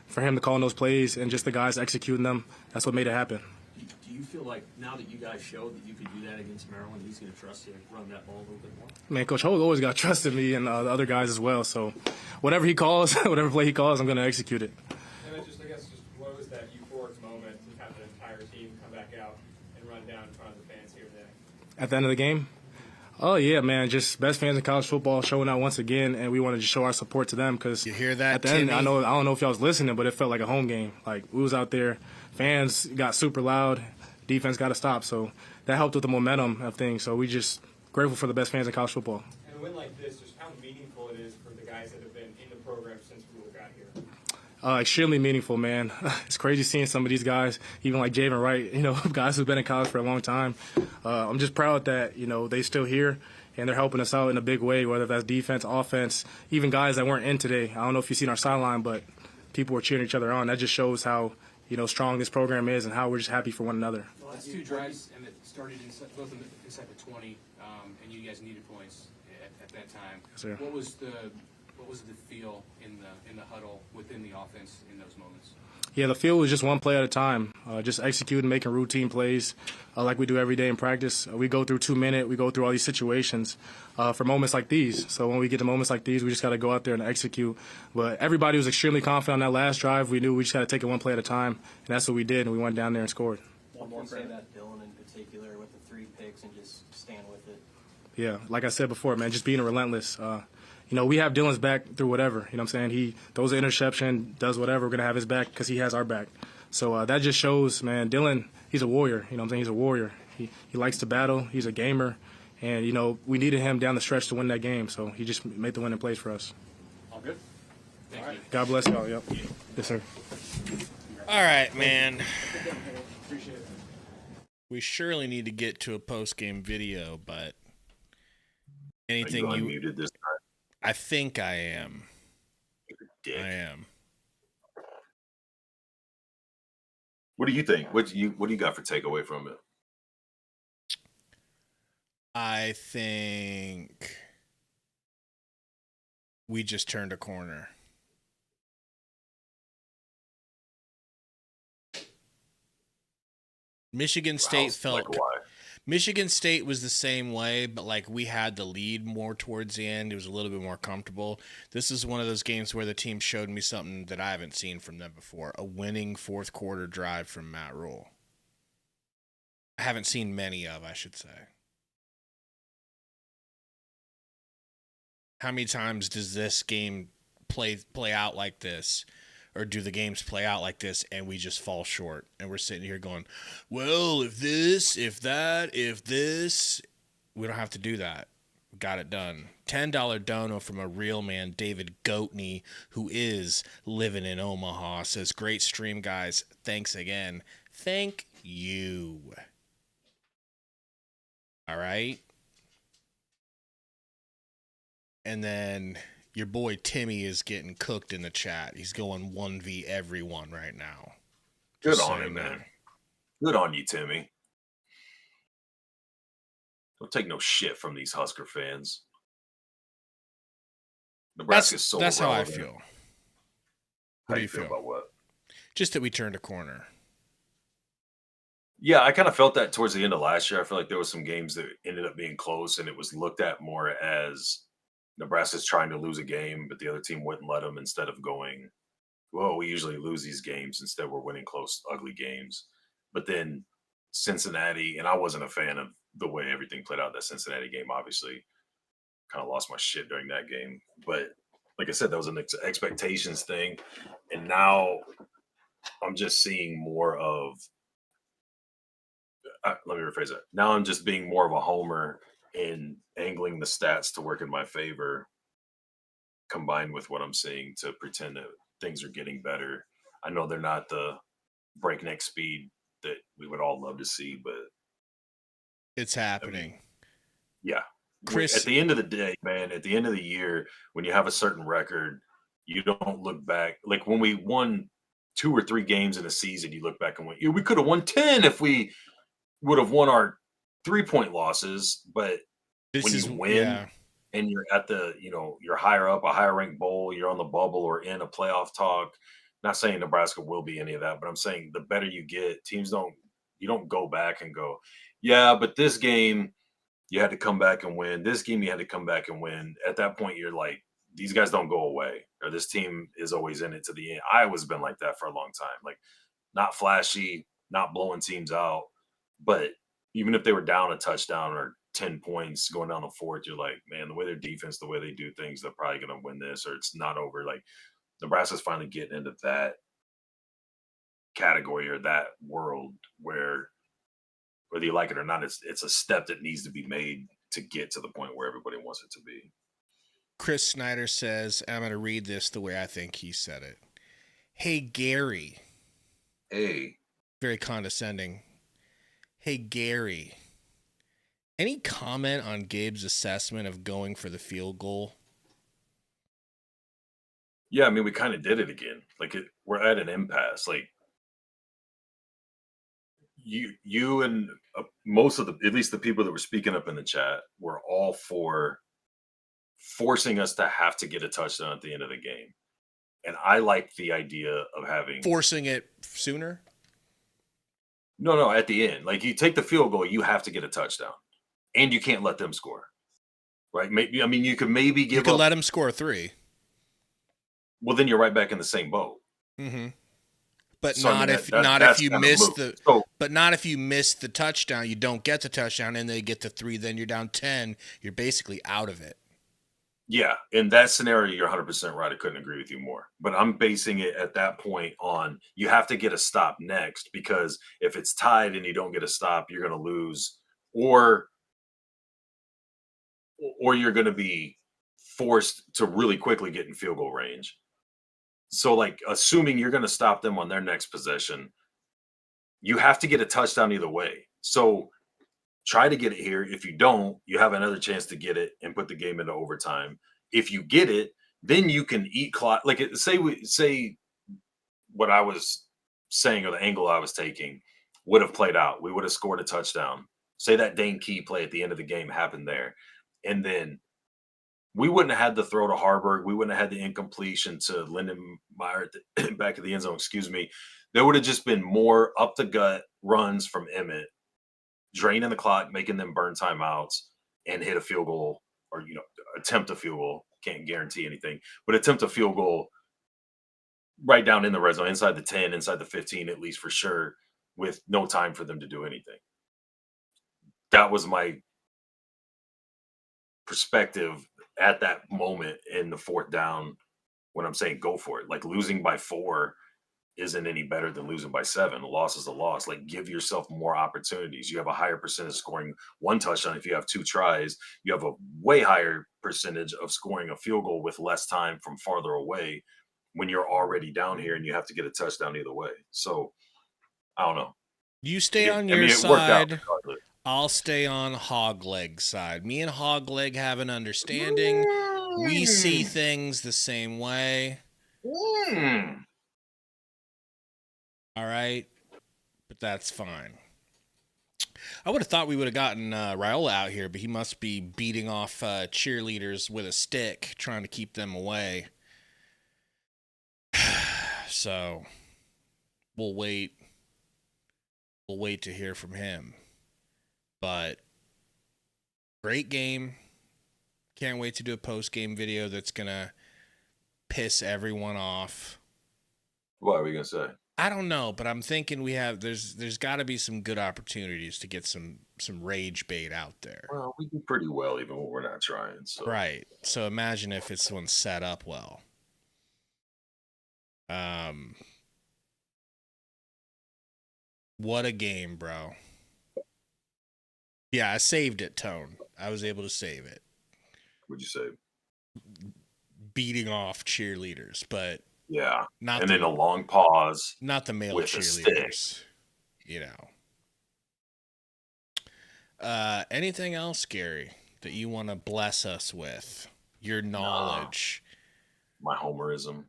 for him to call in those plays and just the guys executing them. That's what made it happen. Do you feel like now that you guys showed that you could do that against Maryland, he's going to trust you to run that ball a little bit more? Man, Coach Holt always got trust in me and the other guys as well. So whatever he calls, whatever play he calls, I'm going to execute it. And I guess what was that euphoric moment to have the entire team come back out and run down in front of the fans here today? At the end of the game? Oh, yeah, man, just best fans in college football showing out once again, and we want to just show our support to them, because you hear that, at the end, I don't know if y'all was listening, but it felt like a home game. Like, we was out there, fans got super loud, defense got to stop, so that helped with the momentum of things. So we just grateful for the best fans in college football. And a win like this, just how meaningful it is for the guys that have been in the program since we got here. Extremely meaningful, man. It's crazy seeing some of these guys, even like Javen Wright, guys who've been in college for a long time. I'm just proud that, they still here and they're helping us out in a big way, whether that's defense, offense, even guys that weren't in today. I don't know if you've seen our sideline, but people were cheering each other on. That just shows how, strong this program is and how we're just happy for one another. Well, that's 2 drives, and it started both inside the 20, and you guys needed points at that time. Yes, sir. What was What was the feel in the huddle within the offense in those moments? Yeah, the field was just one play at a time, just executing, making routine plays like we do every day in practice. We go through 2 minute, we go through all these situations for moments like these. So when we get to moments like these, we just got to go out there and execute. But everybody was extremely confident on that last drive. We knew we just got to take it one play at a time, and that's what we did, and we went down there and scored. One more say about Dylan in particular with the 3 picks and just stand with it. Yeah, like I said before, man, just being relentless. We have Dylan's back through whatever. You know what I'm saying? He throws an interception, does whatever. We're going to have his back because he has our back. So that just shows, man, Dylan, he's a warrior. You know what I'm saying? He's a warrior. He likes to battle. He's a gamer. And, we needed him down the stretch to win that game. So he just made the winning plays for us. All good? Thank you. God bless y'all. Yep. Yes, sir. All right, man. Appreciate it. We surely need to get to a post-game video, but anything Are you unmuted this time? I think I am. Dick. I am. What do you think? What do you got for takeaway from it? I think we just turned a corner. Michigan State Michigan State was the same way, but we had the lead more towards the end. It was a little bit more comfortable. This is one of those games where the team showed me something that I haven't seen from them before, a winning fourth quarter drive from Matt Rule. I haven't seen many of, I should say. How many times does this game play out like this? Or do the games play out like this and we just fall short? And we're sitting here going, well, if this, if that, if this. We don't have to do that. Got it done. $10 dono from a real man, David Goatney, who is living in Omaha. Says, great stream, guys. Thanks again. Thank you. All right. And then your boy Timmy is getting cooked in the chat. He's going 1v everyone right now. Good on him, man. Good on you, Timmy. Don't take no shit from these Husker fans. Nebraska's so That's how I irrelevant. feel. How do you feel about what? Just that we turned a corner. Yeah, I kind of felt that towards the end of last year. I feel like there was some games that ended up being close, and it was looked at more as Nebraska's trying to lose a game, but the other team wouldn't let them, instead of going, well, we usually lose these games. Instead, we're winning close, ugly games. But then Cincinnati, and I wasn't a fan of the way everything played out that Cincinnati game, obviously. Kind of lost my shit during that game. But like I said, that was an expectations thing. And now I'm just seeing more of let me rephrase that. Now I'm just being more of a homer and angling the stats to work in my favor, combined with what I'm seeing to pretend that things are getting better. I know they're not the breakneck speed that we would all love to see, but it's happening. Yeah. Chris, at the end of the day, man, at the end of the year, when you have a certain record, you don't look back. Like when we won 2 or 3 games in a season, you look back and went, yeah, we could have won 10 if we would have won our 3-point losses. But when you win and you're at the, you're higher up, a higher ranked bowl, you're on the bubble or in a playoff talk. Not saying Nebraska will be any of that, but I'm saying the better you get, you don't go back and go, yeah, but this game you had to come back and win. This game you had to come back and win. At that point, you're like, these guys don't go away, or this team is always in it to the end. Iowa's been like that for a long time. Like, not flashy, not blowing teams out, but even if they were down a touchdown or 10 points going down the fourth, you're like, man, the way their defense, the way they do things, they're probably going to win this, or it's not over. Like, Nebraska's finally getting into that category or that world where, whether you like it or not, it's a step that needs to be made to get to the point where everybody wants it to be. Chris Snyder says, and I'm going to read this the way I think he said it. Hey, Gary. Hey. Very condescending. Hey, Gary. Any comment on Gabe's assessment of going for the field goal? Yeah, I mean, we kind of did it again. Like, we're at an impasse. Like, you and most of at least the people that were speaking up in the chat were all for forcing us to have to get a touchdown at the end of the game. And I like the idea of having forcing it sooner. No, at the end. Like, you take the field goal, you have to get a touchdown. And you can't let them score. Right? Maybe, I mean, you could maybe give You could up. let them score 3. Well, then you're right back in the same boat. Mm-hmm. But So, not I mean, if that- not that's if you kind of miss moot. the So- but not if you miss the touchdown. You don't get the touchdown, and they get to 3. Then you're down 10. You're basically out of it. Yeah, in that scenario, you're 100% right. I couldn't agree with you more. But I'm basing it at that point on you have to get a stop next, because if it's tied and you don't get a stop, you're going to lose, or you're going to be forced to really quickly get in field goal range. So, like, assuming you're going to stop them on their next possession, you have to get a touchdown either way. So try to get it here. If you don't, you have another chance to get it and put the game into overtime. If you get it, then you can eat clock. Like, say what I was saying, or the angle I was taking would have played out. We would have scored a touchdown. Say that Dane Key play at the end of the game happened there. And then we wouldn't have had the throw to Harburg. We wouldn't have had the incompletion to Lindenmeyer at the back of the end zone. Excuse me. There would have just been more up the gut runs from Emmett, draining the clock, making them burn timeouts, and hit a field goal, or, attempt a field goal. Can't guarantee anything, but attempt a field goal right down in the red zone, inside the 10, inside the 15, at least for sure, with no time for them to do anything. That was my perspective at that moment in the 4th down, when I'm saying go for it. Like, losing by 4 isn't any better than losing by 7. A loss is a loss. Like, give yourself more opportunities. You have a higher percentage scoring 1 touchdown if you have 2 tries. You have a way higher percentage of scoring a field goal with less time from farther away when you're already down here and you have to get a touchdown either way. So, I don't know. You stay on your side. I'll stay on Hogleg side. Me and Hogleg have an understanding. We see things the same way. All right, but that's fine. I would have thought we would have gotten Raiola out here, but he must be beating off cheerleaders with a stick, trying to keep them away. So we'll wait. We'll wait to hear from him. But great game. Can't wait to do a post-game video that's going to piss everyone off. What are we going to say? I don't know, but I'm thinking there's got to be some good opportunities to get some rage bait out there. Well, we do pretty well even when we're not trying. So. Right. So imagine if it's one set up well. What a game, bro. Yeah, I saved it, Tone. I was able to save it. What'd you say? Beating off cheerleaders, but yeah, not and then a long pause. Not the male with cheerleaders, Anything else, Gary, that you want to bless us with? Your knowledge, my homerism,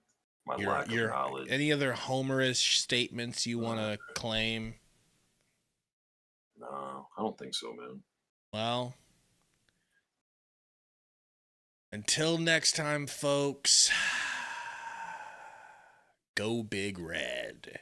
my lack of knowledge. Any other Homerish statements you want to claim? No, I don't think so, man. Well, until next time, folks, go Big Red.